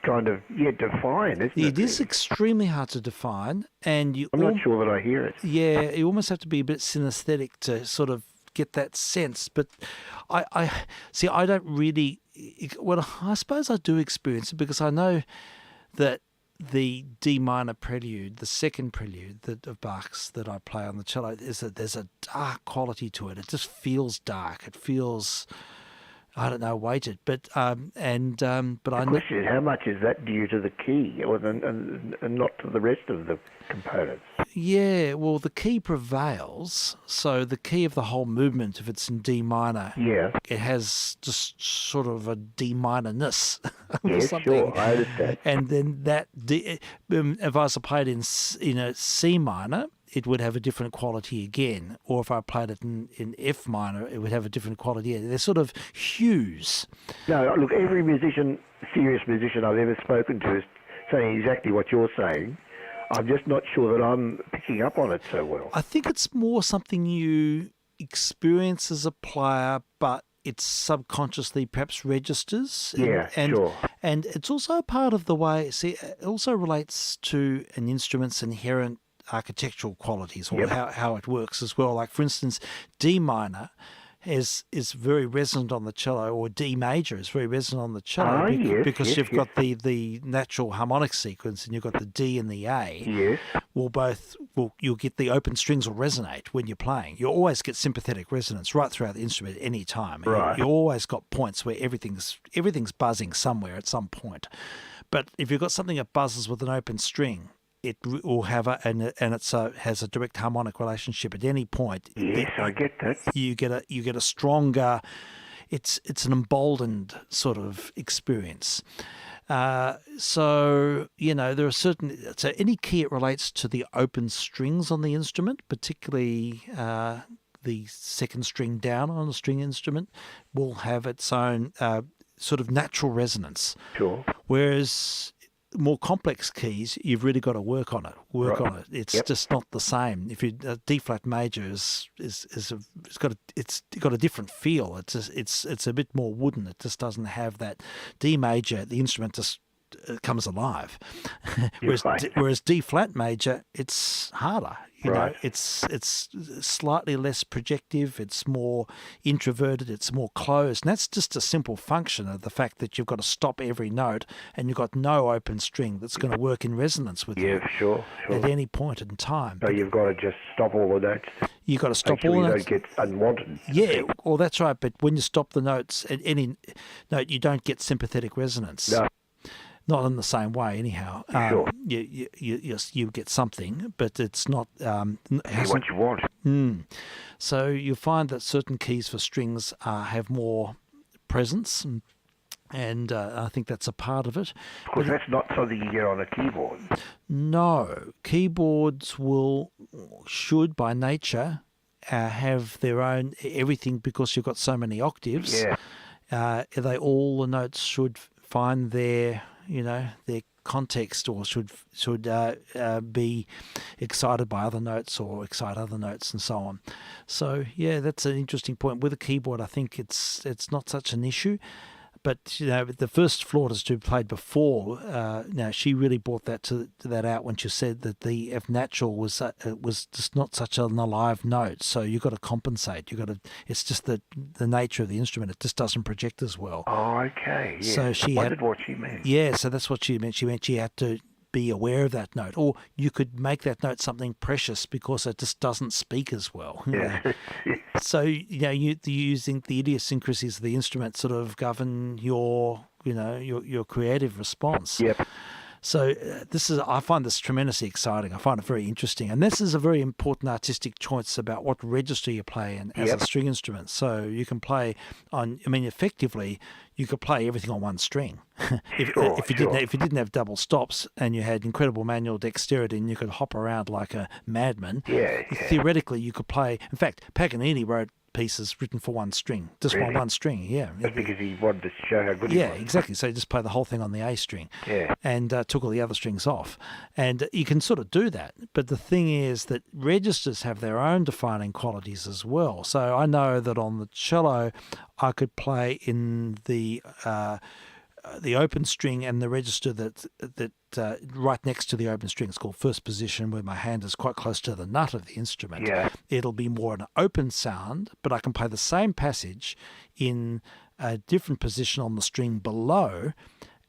S2: kind of define, isn't it?
S1: It is extremely hard to define, and
S2: I'm not sure that I hear it.
S1: Yeah, you almost have to be a bit synesthetic to sort of get that sense. But I don't really. Well, I suppose I do experience it because I know that the D minor prelude, the second prelude of Bach's that I play on the cello, is that there's a dark quality to it. It just feels dark. It feels, I don't know, weighted. But but
S2: the question is, how much is that due to the key, and not to the rest of the components?
S1: Yeah, well, the key prevails. So the key of the whole movement, if it's in D minor, it has just sort of a D minorness.
S2: Yes, sure, I understand.
S1: And then that if I was to play it in C minor, it would have a different quality again. Or if I played it in F minor, it would have a different quality. They're sort of hues.
S2: No, look, every serious musician I've ever spoken to is saying exactly what you're saying. I'm just not sure that I'm picking up on it so well.
S1: I think it's more something you experience as a player, but it subconsciously perhaps registers.
S2: Sure.
S1: And it's also a part of the way, it also relates to an instrument's inherent architectural qualities or
S2: Yep.
S1: how it works as well. Like, for instance, D minor is very resonant on the cello, or D major is very resonant on the cello
S2: Yes,
S1: because
S2: yes,
S1: you've
S2: yes.
S1: got the natural harmonic sequence, and you've got the D and the A.
S2: Yes.
S1: You'll get the open strings will resonate when you're playing. You always get sympathetic resonance right throughout the instrument at any time.
S2: Right.
S1: You always got points where everything's buzzing somewhere at some point. But if you've got something that buzzes with an open string, it will have has a direct harmonic relationship at any point.
S2: Yes, I get that.
S1: You get a stronger. It's an emboldened sort of experience. So there are so any key it relates to the open strings on the instrument, particularly the second string down on a string instrument, will have its own sort of natural resonance.
S2: Sure.
S1: Whereas more complex keys, you've really got to work on it.
S2: Right.
S1: It's
S2: Yep.
S1: just not the same. If you D flat major it's got a different feel. It's a bit more wooden. It just doesn't have that. D major, the instrument just comes alive. Whereas D flat major, it's harder.
S2: Right.
S1: It's slightly less projective. It's more introverted. It's more closed. And that's just a simple function of the fact that you've got to stop every note, and you've got no open string that's going to work in resonance with you
S2: Yeah, sure.
S1: at any point in time.
S2: So you've got to just stop all the notes.
S1: You've got to stop
S2: Make sure
S1: all
S2: you
S1: notes.
S2: don't get unwanted.
S1: Yeah, well, that's right. But when you stop the notes at any note, you don't get sympathetic resonance.
S2: No.
S1: Not in the same way, anyhow.
S2: Sure.
S1: You get something, but it's not.
S2: What you want.
S1: So you find that certain keys for strings have more presence, and I think that's a part of it.
S2: Of course, that's not something you get on a keyboard.
S1: No, keyboards should by nature have their own everything, because you've got so many octaves.
S2: Yeah.
S1: The notes should find their context, or should be excited by other notes or excite other notes, and so on. So yeah, that's an interesting point. With a keyboard, I think it's not such an issue. But the first flautist who played before, she really brought that out when she said that the F natural was just not such an alive note. So you've got to compensate. It's just the nature of the instrument. It just doesn't project as well.
S2: Oh, okay. Yeah.
S1: So she
S2: wondered what she meant.
S1: Yeah, so that's what she meant. She meant she had to be aware of that note, or you could make that note something precious because it just doesn't speak as well.
S2: Yeah.
S1: So you're using the idiosyncrasies of the instrument sort of govern your creative response.
S2: Yep.
S1: So I find this tremendously exciting. I find it very interesting, and this is a very important artistic choice about what register you play in as a string instrument. So you can play effectively, you could play everything on one string. If you didn't have double stops and you had incredible manual dexterity and you could hop around like a madman, theoretically you could play. In fact, Paganini wrote pieces written for one string, just
S2: Really?
S1: one string. Yeah,
S2: That's because he wanted to show how good he was.
S1: yeah, exactly. So you just play the whole thing on the A string,
S2: Yeah.
S1: and took all the other strings off, and you can sort of do that. But the thing is that registers have their own defining qualities as well. So I know that on the cello, I could play in the open string and the register that right next to the open string. It's called first position, where my hand is quite close to the nut of the instrument.
S2: Yeah.
S1: It'll be more an open sound, but I can play the same passage in a different position on the string below,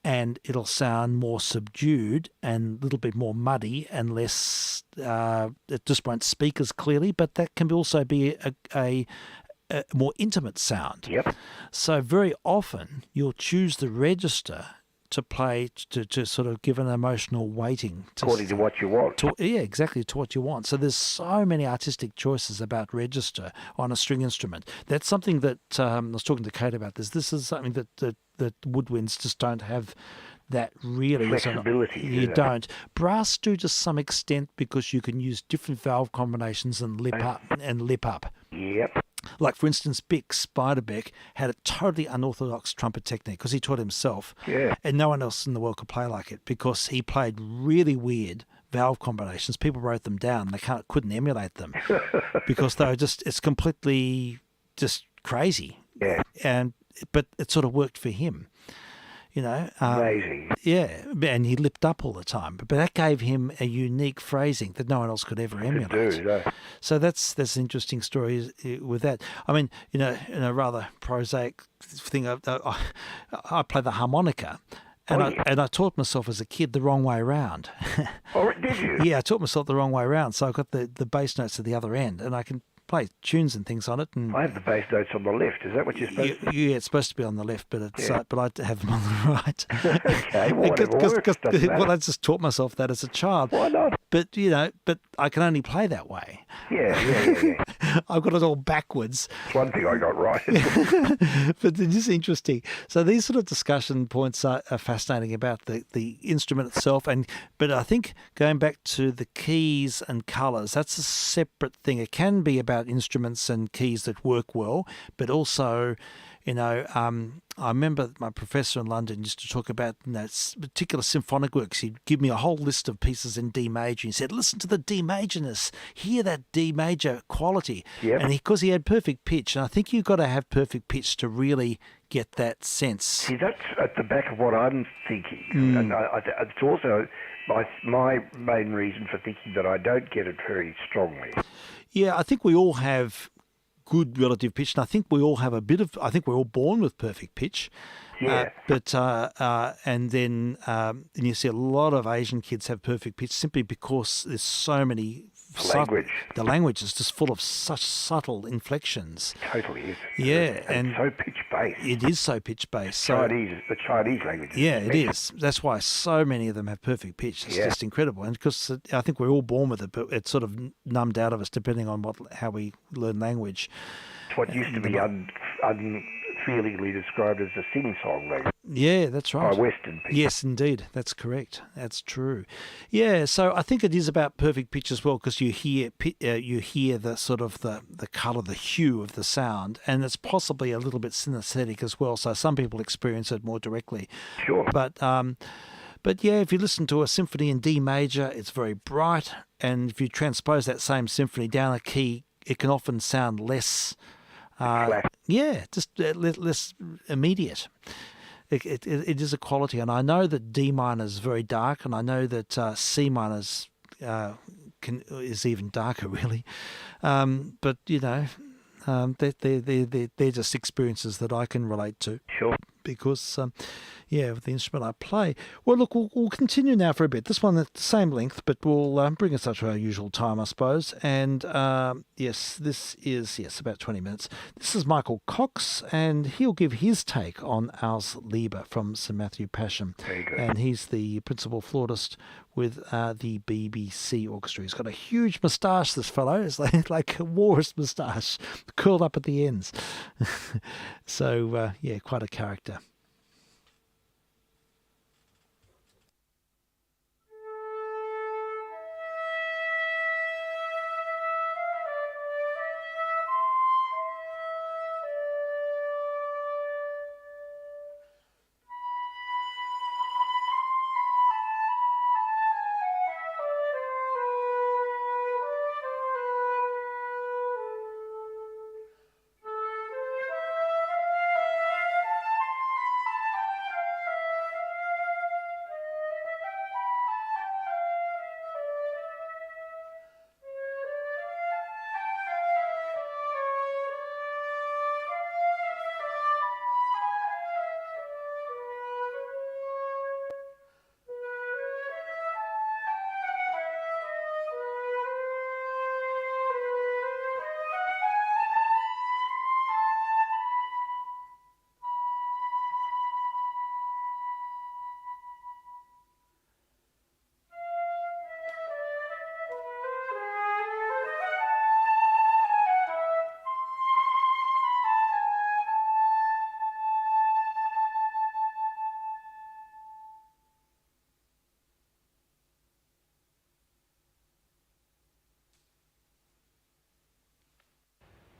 S1: and it'll sound more subdued and a little bit more muddy and less. It just won't speak as clearly, but that can also be a more intimate sound.
S2: Yep.
S1: So very often you'll choose the register to play to sort of give an emotional weighting
S2: According to what you want.
S1: exactly, to what you want. So there's so many artistic choices about register on a string instrument. That's something that I was talking to Kate about this. This is something that woodwinds just don't have. That really
S2: Flexibility,
S1: you don't. Brass do to some extent, because you can use different valve combinations and lip up.
S2: Yep.
S1: Like, for instance, Spiderbeck had a totally unorthodox trumpet technique because he taught himself.
S2: Yeah.
S1: And no one else in the world could play like it, because he played really weird valve combinations. People wrote them down. They couldn't emulate them because they were it's completely just crazy.
S2: Yeah.
S1: But it sort of worked for him. you know.
S2: Amazing.
S1: Yeah, and he lipped up all the time. But that gave him a unique phrasing that no one else could ever emulate. So that's an interesting story with that. I mean, in a rather prosaic thing, I play the harmonica. And I taught myself as a kid the wrong way around.
S2: Oh, did you?
S1: Yeah, I taught myself the wrong way around. So I got the bass notes at the other end, and I can play tunes and things on it. And
S2: I have the bass notes on the left. Is that what you're supposed to?
S1: Yeah, it's supposed to be on the left, but but I have them on the right.
S2: Okay, well, whatever works, doesn't matter.
S1: Well, I just taught myself that as a child.
S2: Why not?
S1: But I can only play that way.
S2: Yeah.
S1: I've got it all backwards.
S2: It's one thing I got right.
S1: But it is interesting. So these sort of discussion points are fascinating about the instrument itself. But I think going back to the keys and colours, that's a separate thing. It can be about instruments and keys that work well, but also, I remember my professor in London used to talk about particular symphonic works. He'd give me a whole list of pieces in D major. He said, listen to the D majorness, hear that D major quality.
S2: Yep.
S1: And because he had perfect pitch, and I think you've got to have perfect pitch to really get that sense.
S2: See, that's at the back of what I'm thinking. And it's also my main reason for thinking that I don't get it very strongly.
S1: Yeah, I think we all have good relative pitch, and I think we all have I think we're all born with perfect pitch.
S2: Yeah.
S1: And then you see a lot of Asian kids have perfect pitch simply because there's so many... The language is just full of such subtle inflections.
S2: Totally is.
S1: Yeah.
S2: And so pitch-based.
S1: It is so pitch-based.
S2: The Chinese language.
S1: Yeah, it is. That's why so many of them have perfect pitch. It's just incredible. And because I think we're all born with it, but it's sort of numbed out of us depending on how we learn language.
S2: It's what used to be unfeelingly described as a sing-song language.
S1: Yeah, that's right.
S2: By Western people.
S1: Yes, indeed. That's correct. That's true. Yeah, so I think it is about perfect pitch as well, because you hear the sort of the colour, the hue of the sound, and it's possibly a little bit synesthetic as well. So some people experience it more directly.
S2: Sure.
S1: But yeah, if you listen to a symphony in D major, it's very bright, and if you transpose that same symphony down a key, it can often sound less... just less immediate. It is a quality, and I know that D minor is very dark, and I know that C minor is even darker, really. But they're just experiences that I can relate to.
S2: Sure.
S1: Because, with the instrument I play. Well, look, we'll continue now for a bit. This one at the same length, but we'll bring us up to our usual time, I suppose. And, this is about 20 minutes. This is Michael Cox, and he'll give his take on Ars Liber from St. Matthew Passion.
S2: Very good.
S1: And he's the principal flautist with the BBC Orchestra. He's got a huge moustache, this fellow. It's like a walrus moustache, curled up at the ends. So, quite a character.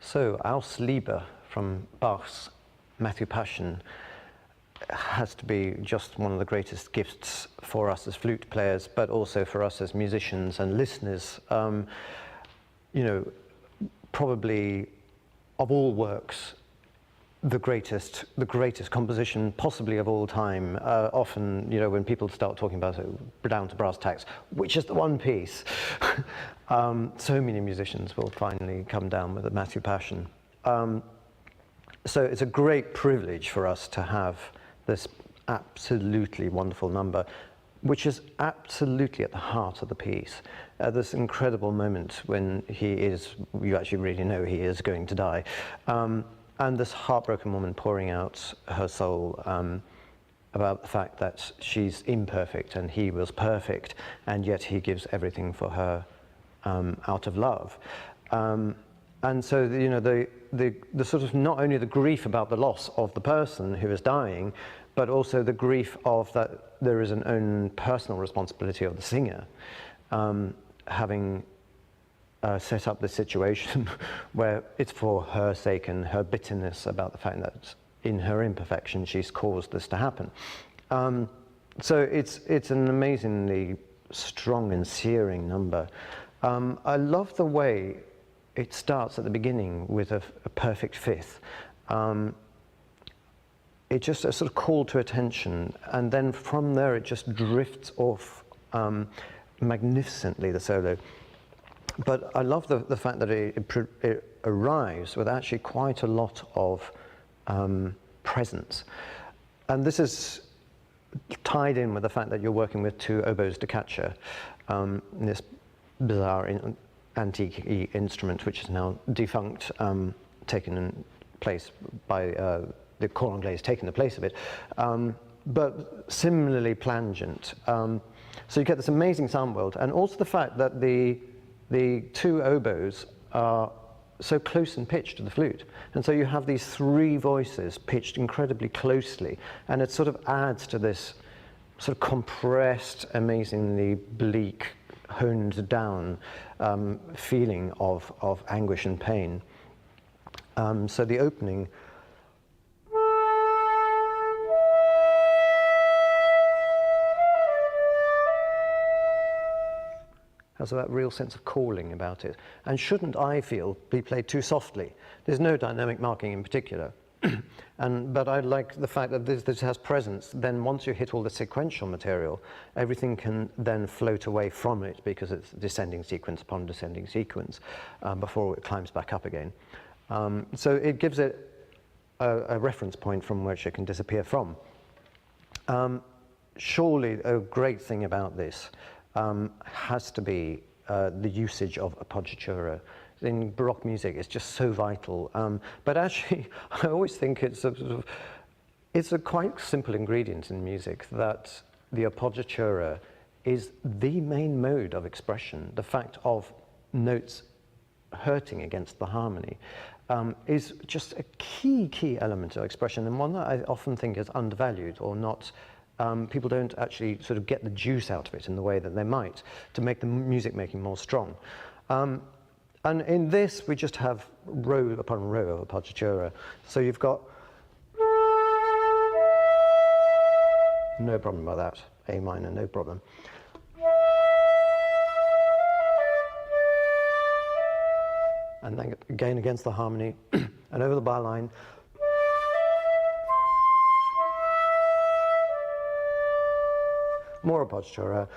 S7: So, Ars Liber from Bach's Matthew Passion has to be just one of the greatest gifts for us as flute players, but also for us as musicians and listeners. Probably of all works the greatest composition possibly of all time. Often, you know, when people start talking about it down to brass tacks, which is the one piece, so many musicians will finally come down with the Matthew Passion. So it's a great privilege for us to have this absolutely wonderful number, which is absolutely at the heart of the piece. This incredible moment when you actually really know he is going to die. And this heartbroken woman pouring out her soul about the fact that she's imperfect and he was perfect, and yet he gives everything for her out of love. And so, you know, the sort of not only the grief about the loss of the person who is dying, but also the grief of that there is an own personal responsibility of the singer, having set up this situation where it's for her sake and her bitterness about the fact that in her imperfection she's caused this to happen. So it's an amazingly strong and searing number. I love the way it starts at the beginning with a perfect fifth. It's just a sort of call to attention, and then from there it just drifts off magnificently, the solo. But I love the fact that it arrives with actually quite a lot of presence. And this is tied in with the fact that you're working with two oboes da caccia, this bizarre antique instrument which is now defunct, taken in place by the cor anglais has taken the place of it, but similarly plangent. So you get this amazing sound world, and also the fact that the two oboes are so close in pitch to the flute, and so you have these three voices pitched incredibly closely, and it sort of adds to this sort of compressed, amazingly bleak, honed down feeling of anguish and pain. So the opening has that real sense of calling about it, and shouldn't, I feel, be played too softly. There's no dynamic marking in particular, but I like the fact that this has presence. Then once you hit all the sequential material, everything can then float away from it, because it's descending sequence upon descending sequence before it climbs back up again. So it gives it a reference point from which it can disappear from. Surely a great thing about this has to be the usage of appoggiatura. In Baroque music, it's just so vital. But actually, I always think it's a quite simple ingredient in music, that the appoggiatura is the main mode of expression. The fact of notes hurting against the harmony is just a key element of expression, and one that I often think is undervalued or not. People don't actually sort of get the juice out of it in the way that they might to make the music making more strong. And in this, we just have row upon row of appoggiatura. So you've got no problem about that, A minor, no problem. And then again against the harmony, and over the bar line. More appoggiatura.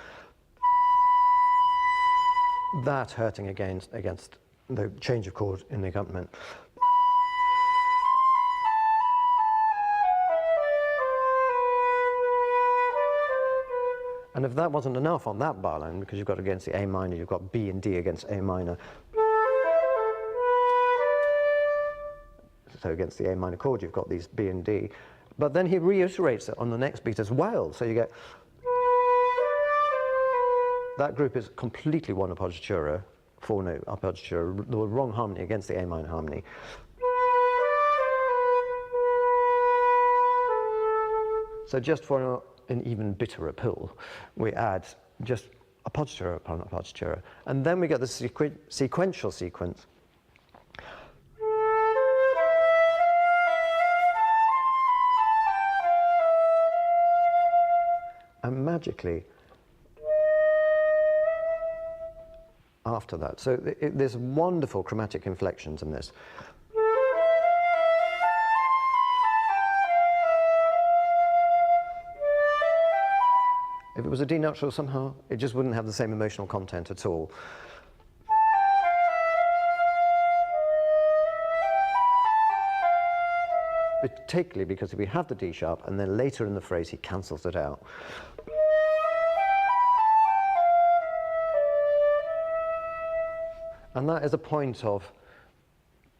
S7: That hurting against the change of chord in the accompaniment. And if that wasn't enough on that bar line, because you've got against the A minor, you've got B and D against A minor. So against the A minor chord, you've got these B and D. But then he reiterates it on the next beat as well. So you get... That group is completely one appoggiatura, four-note appoggiatura, the wrong harmony against the A minor harmony. So just for an even bitterer pill, we add just appoggiatura upon appoggiatura, and then we get the sequential sequence. And magically, after that. So there's wonderful chromatic inflections in this. If it was a D natural, somehow it just wouldn't have the same emotional content at all. Particularly because if we have the D sharp and then later in the phrase he cancels it out. And that is a point of,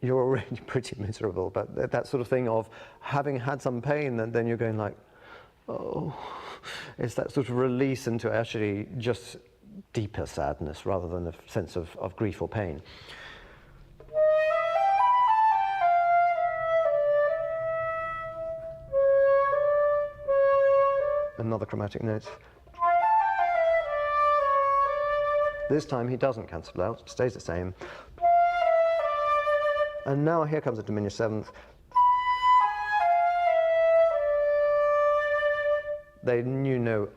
S7: you're already pretty miserable, but that sort of thing of having had some pain, and then you're going like, oh, it's that sort of release into actually just deeper sadness rather than a sense of grief or pain. Another chromatic note. This time he doesn't cancel out, it stays the same. And now here comes a diminished seventh. They knew no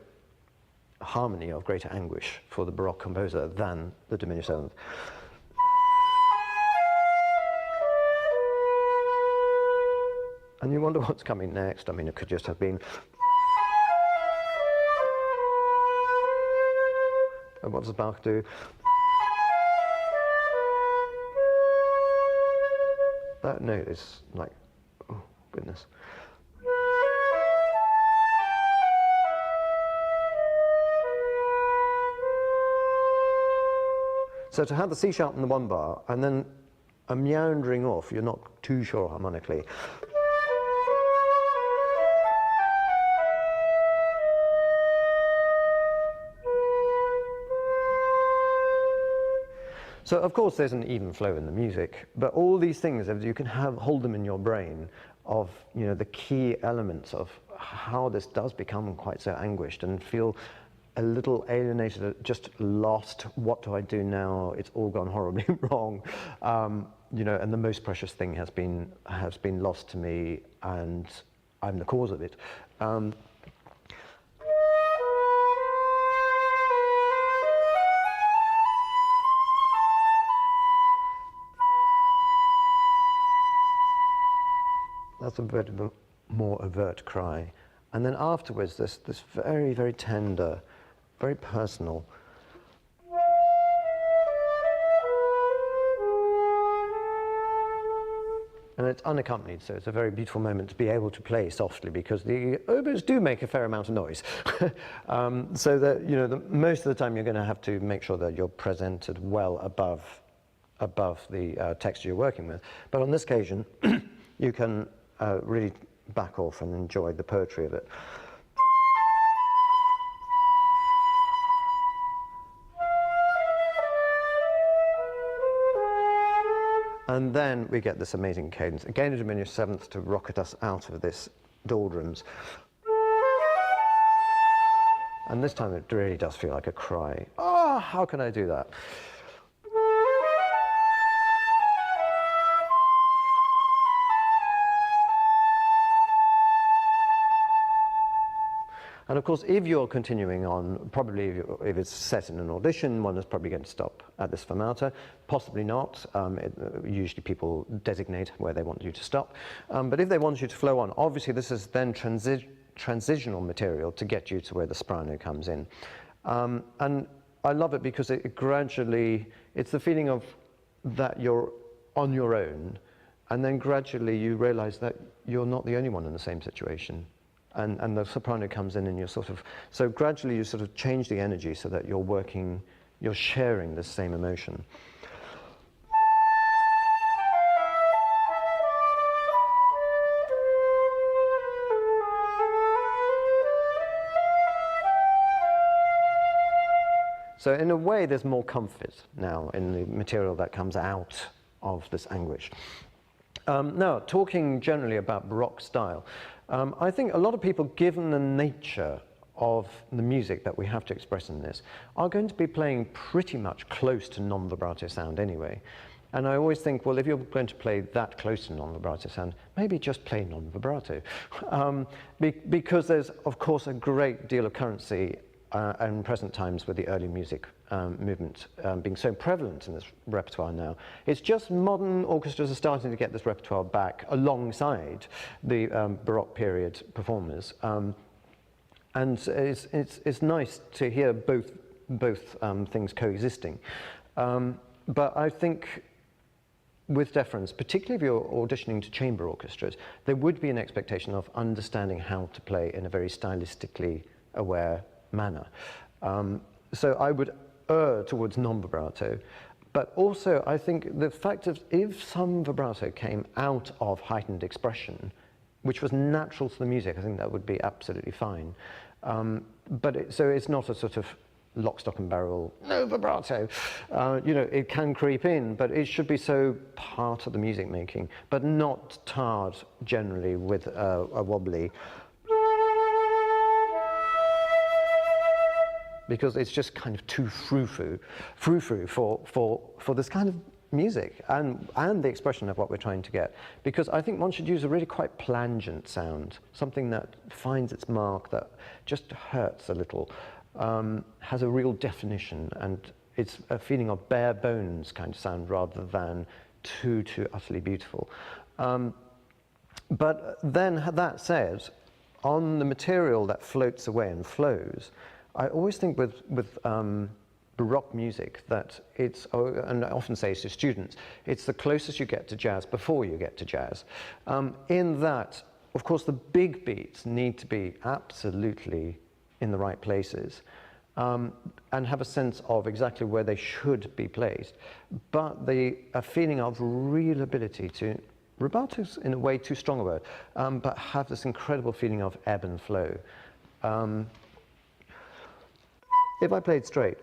S7: harmony of greater anguish for the Baroque composer than the diminished seventh. And you wonder what's coming next. I mean, it could just have been. And what does Bach do? That note is like, oh goodness. So to have the C sharp in the one bar and then a meandering off, you're not too sure harmonically. So of course there's an even flow in the music, but all these things, you can hold them in your brain of, you know, the key elements of how this does become quite so anguished and feel a little alienated, just lost. What do I do now? It's all gone horribly wrong. You know, and the most precious thing has been lost to me, and I'm the cause of it. That's a bit of a more overt cry. And then afterwards, this very, very tender, very personal. And it's unaccompanied, so it's a very beautiful moment to be able to play softly, because the oboes do make a fair amount of noise. So that, you know, most of the time you're going to have to make sure that you're presented well above the texture you're working with. But on this occasion, you can really back off and enjoy the poetry of it. And then we get this amazing cadence, again a diminished seventh to rocket us out of this doldrums. And this time it really does feel like a cry. Oh, how can I do that? And of course, if you're continuing on, probably if it's set in an audition, one is probably going to stop at this fermata. Possibly not. Usually people designate where they want you to stop. But if they want you to flow on, obviously this is then transitional material to get you to where the soprano comes in. And I love it because it gradually, it's the feeling of that you're on your own, and then gradually you realize that you're not the only one in the same situation. And the soprano comes in and you're sort of, so gradually you sort of change the energy so that you're sharing the same emotion. So in a way there's more comfort now in the material that comes out of this anguish. Now, talking generally about Baroque style, I think a lot of people, given the nature of the music that we have to express in this, are going to be playing pretty much close to non-vibrato sound anyway. And I always think, well, if you're going to play that close to non-vibrato sound, maybe just play non-vibrato. Because there's, of course, a great deal of currency in present times with the early music movement being so prevalent in this repertoire now. It's just modern orchestras are starting to get this repertoire back alongside the Baroque period performers. And it's nice to hear both things coexisting. But I think with deference, particularly if you're auditioning to chamber orchestras, there would be an expectation of understanding how to play in a very stylistically aware manner. So I would err towards non-vibrato, but also I think the fact of if some vibrato came out of heightened expression, which was natural to the music, I think that would be absolutely fine. So it's not a sort of lock, stock and barrel, no vibrato. You know, it can creep in, but it should be so part of the music making, but not tarred generally with a wobbly, because it's just kind of too frou-frou for this kind of music and the expression of what we're trying to get. Because I think one should use a really quite plangent sound, something that finds its mark, that just hurts a little, has a real definition, and it's a feeling of bare bones kind of sound rather than too utterly beautiful. But then that said, on the material that floats away and flows, I always think with Baroque music that it's, and I often say to students, it's the closest you get to jazz before you get to jazz. In that, of course, the big beats need to be absolutely in the right places, and have a sense of exactly where they should be placed, but a feeling of real ability to, rubato's in a way too strong a word, but have this incredible feeling of ebb and flow. If I played straight,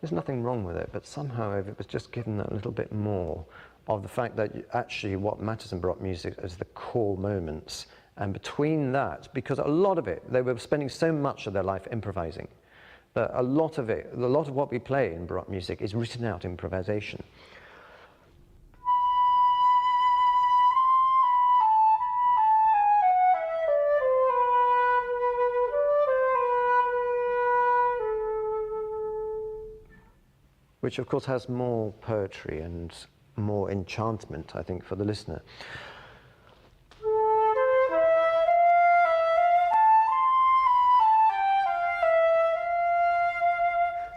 S7: there's nothing wrong with it, but somehow if it was just given a little bit more of the fact that actually what matters in Baroque music is the core moments, and between that, because a lot of it, they were spending so much of their life improvising, that a lot of what we play in Baroque music is written out improvisation. Which of course has more poetry and more enchantment, I think, for the listener.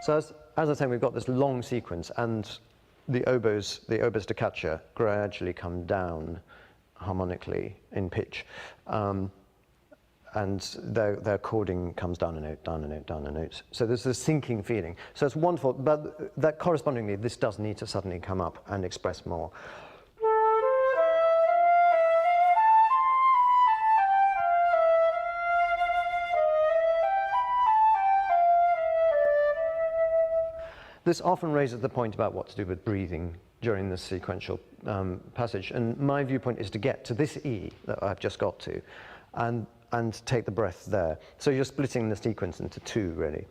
S7: So as I say, we've got this long sequence, and the oboes staccato gradually come down harmonically in pitch. And their chording comes down a note, down a note, down a note. So there's this sinking feeling. So it's wonderful, but that correspondingly, this does need to suddenly come up and express more. This often raises the point about what to do with breathing during this sequential passage. And my viewpoint is to get to this E that I've just got to, and take the breath there. So you're splitting the sequence into two, really.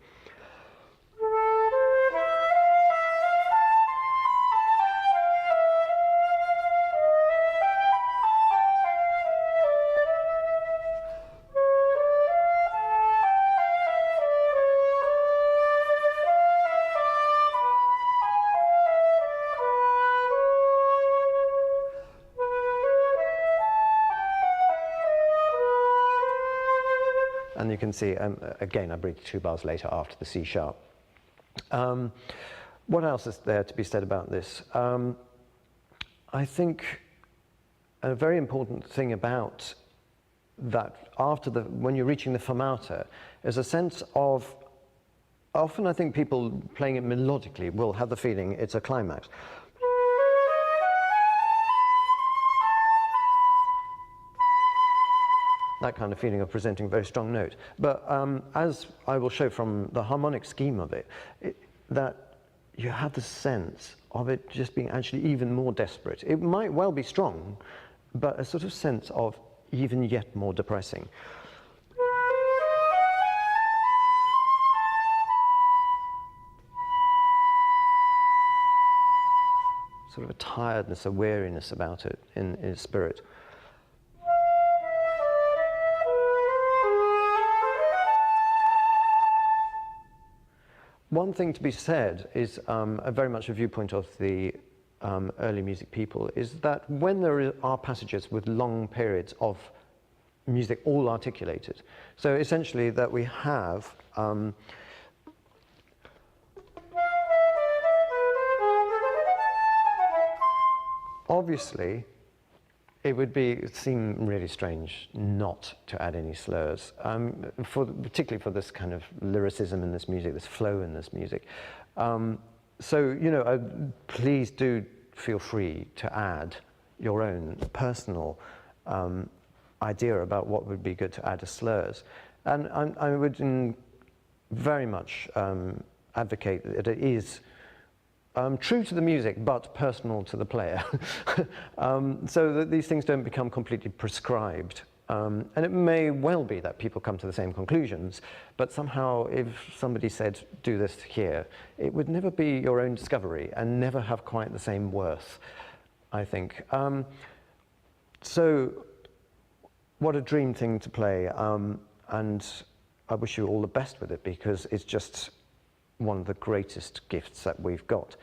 S7: And you can see, again, I breathe 2 bars later after the C sharp. What else is there to be said about this? I think a very important thing about that when you're reaching the fermata is a sense of, often I think people playing it melodically will have the feeling it's a climax. That kind of feeling of presenting a very strong note. But as I will show from the harmonic scheme of it, that you have the sense of it just being actually even more desperate. It might well be strong, but a sort of sense of even yet more depressing. Sort of a tiredness, a weariness about it in its spirit. one thing to be said is very much a viewpoint of the early music people, is that when there are passages with long periods of music all articulated, so essentially that we have obviously it would seem really strange not to add any slurs, particularly for this kind of lyricism in this music, this flow in this music. So, you know, please do feel free to add your own personal idea about what would be good to add as slurs. And I would very much advocate that it is true to the music, but personal to the player, so that these things don't become completely prescribed. And it may well be that people come to the same conclusions, but somehow if somebody said, do this here, it would never be your own discovery and never have quite the same worth, I think. So what a dream thing to play, and I wish you all the best with it, because it's just one of the greatest gifts that we've got.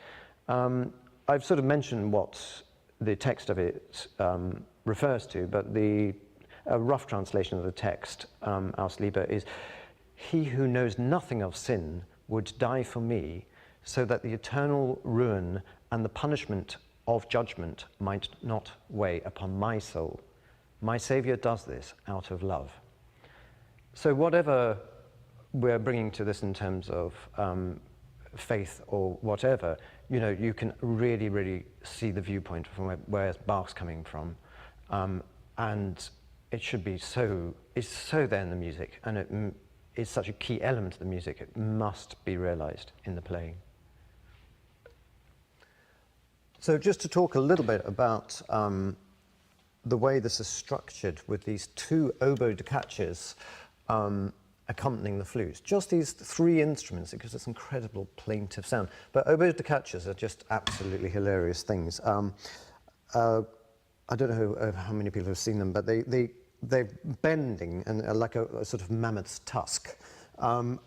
S7: I've sort of mentioned what the text of it refers to, but a rough translation of the text, Aus Liebe, is, "He who knows nothing of sin would die for me, so that the eternal ruin and the punishment of judgment might not weigh upon my soul. My Saviour does this out of love." So whatever we're bringing to this in terms of faith or whatever, you know, you can really, really see the viewpoint from where Bach's coming from, and it should be it's so there in the music, and it is such a key element of the music. It must be realized in the playing. So just to talk a little bit about the way this is structured with these two oboe decacces accompanying the flutes. Just these three instruments, it gives this incredible plaintive sound. But oboe decacces are just absolutely hilarious things. I don't know how many people have seen them, but they're bending and like a sort of mammoth's tusk. And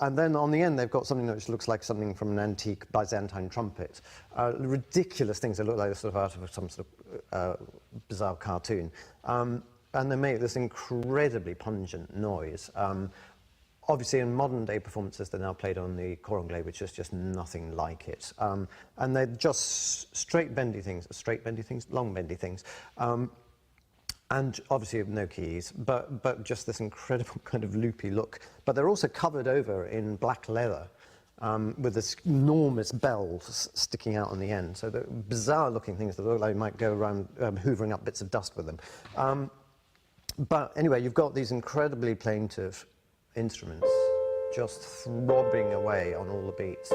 S7: then on the end, they've got something which looks like something from an antique Byzantine trumpet. Ridiculous things that look like sort of out of some sort of bizarre cartoon. And they make this incredibly pungent noise. Obviously, in modern day performances, they're now played on the cor anglais, which is just nothing like it. And they're just straight bendy things, long bendy things. And obviously no keys, but just this incredible kind of loopy look. But they're also covered over in black leather with this enormous bell sticking out on the end. So they're bizarre looking things that look like you might go around hoovering up bits of dust with them. But anyway, you've got these incredibly plaintive instruments just throbbing away on all the beats.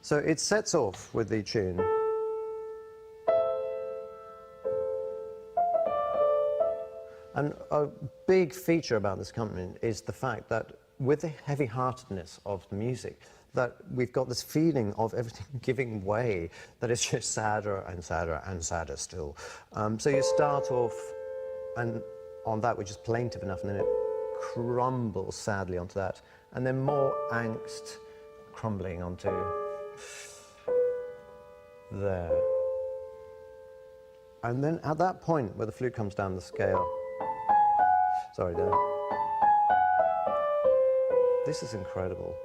S7: So it sets off with the tune. And a big feature about this accompaniment is the fact that with the heavy-heartedness of the music, that we've got this feeling of everything giving way, that it's just sadder and sadder and sadder still. So you start off and on that, which is plaintive enough, and then it crumbles sadly onto that, and then more angst crumbling onto there. And then at that point where the flute comes down the scale, sorry, there. This is incredible.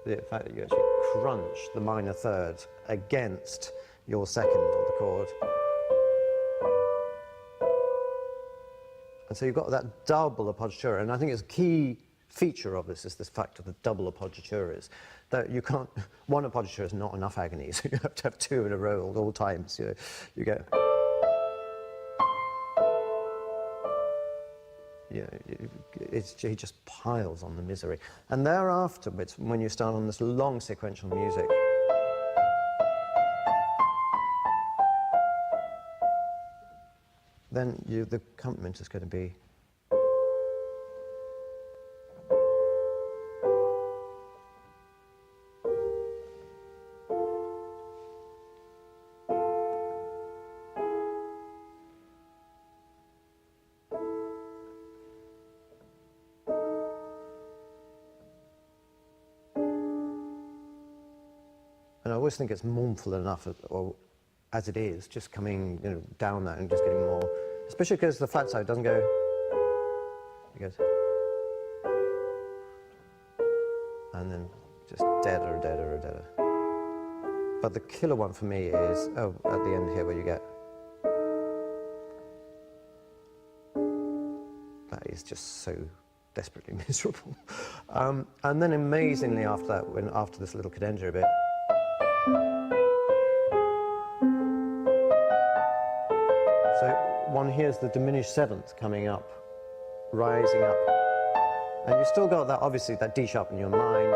S7: The fact that you actually crunch the minor third against your second of the chord. And so you've got that double appoggiatura, and I think it's a key feature of this is this fact of the double appoggiaturas, that you can't, one appoggiatura is not enough agony, so you have to have two in a row at all times. You know, you get, yeah, he just piles on the misery. And thereafter, when you start on this long sequential music, then the accompaniment is going to be always think it's mournful enough, or as it is, just coming down that and just getting more, especially because the flat side doesn't go, it goes, and then just deader, deader, deader. But the killer one for me is, at the end here where you get, that is just so desperately miserable. And then amazingly after that, after this little cadenza bit, so one hears the diminished seventh coming up, rising up, and you've still got that, obviously, that D sharp in your mind,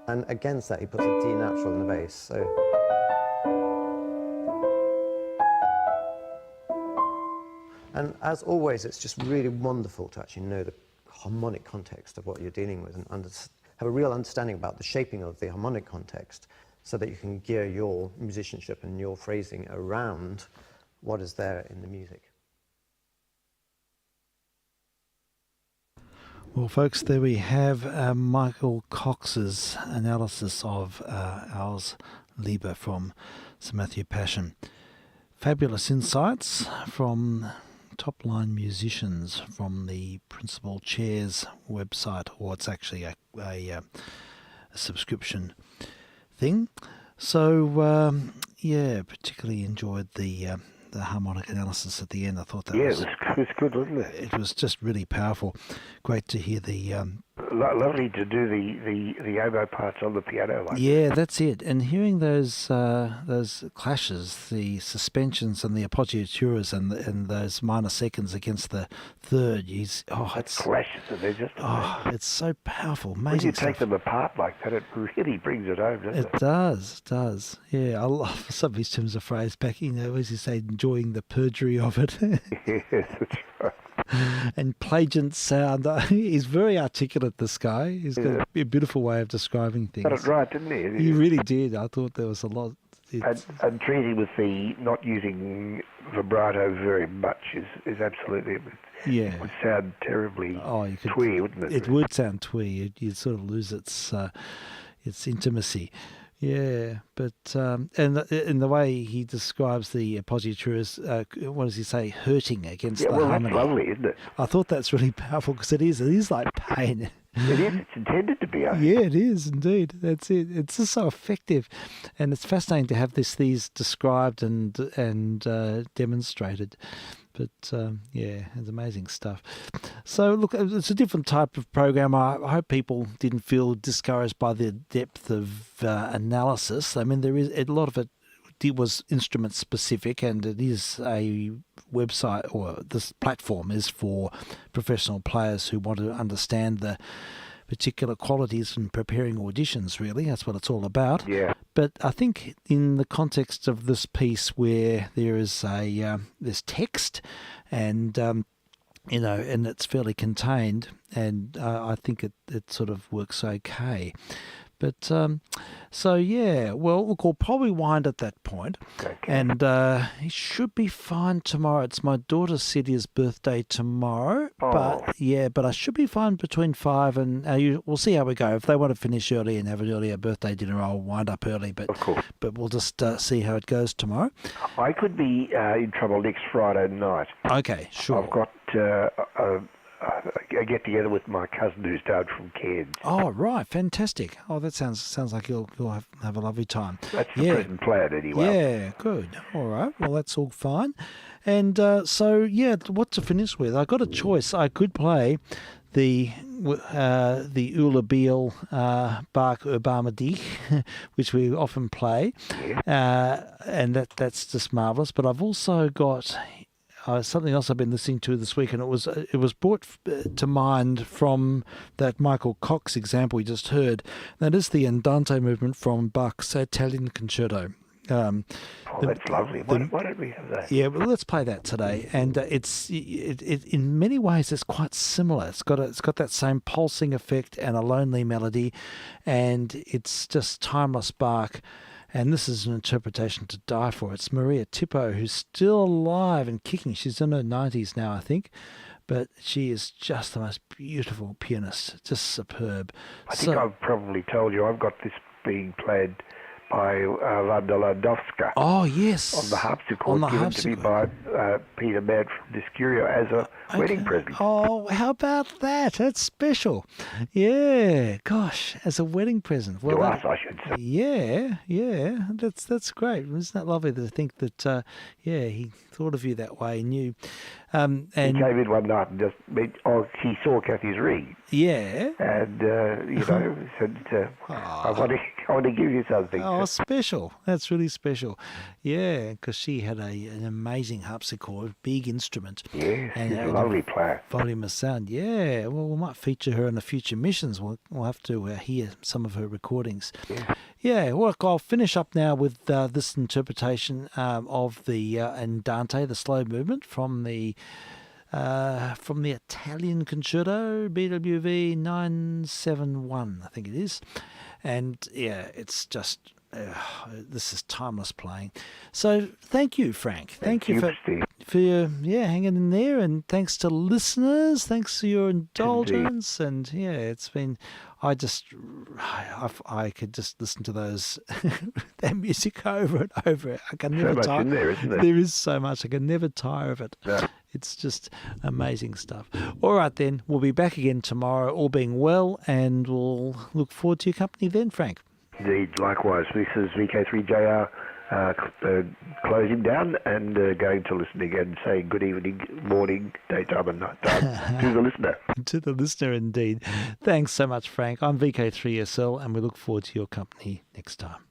S7: and against that he puts a D natural in the bass. So and as always, it's just really wonderful to actually know the harmonic context of what you're dealing with and have a real understanding about the shaping of the harmonic context so that you can gear your musicianship and your phrasing around what is there in the music.
S1: Well, folks, there we have Michael Cox's analysis of Ars Liber from Sir Matthew Passion. Fabulous insights from top-line musicians from the Principal Chairs website, or it's actually a subscription thing. So, yeah, particularly enjoyed the harmonic analysis at the end. I thought that was
S2: good, wasn't it?
S1: It was just really powerful. Great to hear the
S2: lovely to do the oboe parts on the piano.
S1: Yeah, that's it. And hearing those clashes, the suspensions and the appoggiaturas and those minor seconds against the third, it's
S2: clashes, and they're just
S1: it's so powerful. Amazing
S2: when you
S1: stuff.
S2: take them apart like that, it really brings it home, doesn't it?
S1: It does. Yeah, I love some of his terms of phrase back. As you say, enjoying the perjury of it.
S2: Yes, that's right.
S1: And plangent sound. He's very articulate, this guy. He's got a beautiful way of describing things.
S2: Got it right, didn't he?
S1: He really did. I thought there was a lot.
S2: And treating with the not using vibrato very much is absolutely...
S1: Yeah.
S2: It would sound terribly twee, wouldn't it?
S1: It would sound twee. You'd sort of lose its intimacy. Yeah, but and in the way he describes the appoggiaturas, what does he say? Hurting against the harmony.
S2: That's lovely, isn't it?
S1: I thought that's really powerful because it is like pain.
S2: It is. It's intended to be.
S1: Yeah, it is indeed. That's it. It's just so effective, and it's fascinating to have these described and demonstrated. But yeah, it's amazing stuff. So look, it's a different type of program. I hope people didn't feel discouraged by the depth of analysis. I mean, there is a lot of it was instrument specific, and it is a website, or this platform is for professional players who want to understand the particular qualities in preparing auditions. Really, that's what it's all about.
S2: Yeah.
S1: But I think in the context of this piece, where there is there's text, and and it's fairly contained, and I think it sort of works okay. But so yeah, well, look, we'll probably wind at that point, and he should be fine tomorrow. It's my daughter Cydia's birthday tomorrow, but I should be fine between 5 and we'll see how we go. If they want to finish early and have an earlier birthday dinner, I'll wind up early. But
S2: of course,
S1: but we'll just see how it goes tomorrow.
S2: I could be in trouble next Friday night.
S1: Okay, sure.
S2: I've got a get together with my cousin who's down from Cairns.
S1: Oh right, fantastic. Oh, that sounds like you'll have a lovely time.
S2: That's the present plan anyway.
S1: Yeah, good. All right. Well, that's all fine. And so yeah, what to finish with? I got a choice. I could play the Ula Biel Bach Urbama Dich, which we often play, and that's just marvelous. But I've also got something else I've been listening to this week, and it was brought to mind from that Michael Cox example we just heard. That is the Andante movement from Bach's Italian Concerto.
S2: That's lovely. Why don't we have that?
S1: Yeah, well, let's play that today. And it in many ways it's quite similar. It's got that same pulsing effect and a lonely melody, and it's just timeless Bach. And this is an interpretation to die for. It's Maria Tipo, who's still alive and kicking. She's in her 90s now, I think. But she is just the most beautiful pianist, just superb.
S2: I think I've probably told you I've got this being played by Wanda Landowska
S1: Oh, yes.
S2: on the harpsichord,
S1: On the
S2: given
S1: harpsichord.
S2: to me by Peter Mann from Discurio as a wedding present.
S1: Oh, how about that? That's special. Yeah, gosh, as a wedding present. Well,
S2: To
S1: that-
S2: us, I should say.
S1: yeah, that's great. Isn't that lovely to think that, he thought of you that way, knew.
S2: He
S1: And
S2: came in one night and just he saw Kathy's ring,
S1: yeah,
S2: and said, I want to give you something.
S1: oh, special. That's really special. Yeah, because she had an amazing harpsichord, big instrument.
S2: Yes,
S1: and
S2: she's a
S1: had
S2: lovely player.
S1: volume of sound. Yeah, well, we might feature her in the future missions. We'll have to hear some of her recordings. Yeah, well, I'll finish up now with this interpretation of the Andante, the slow movement from the Italian Concerto, BWV 971, I think it is. And yeah, it's just this is timeless playing. So thank you, Frank. Thank you for
S2: Steve.
S1: your hanging in there, and thanks to listeners. Thanks for your indulgence, and it's been. I could just listen to that music over and over. I can never
S2: So much
S1: tire.
S2: in there, isn't there?
S1: There is so much. I can never tire of it.
S2: No.
S1: It's just amazing stuff. All right, then. We'll be back again tomorrow, all being well, and we'll look forward to your company then, Frank.
S2: Indeed, likewise. This is VK3JR closing down and going to listen again, saying good evening, morning, daytime and nighttime to the listener.
S1: To the listener, indeed. Thanks so much, Frank. I'm VK3SL, and we look forward to your company next time.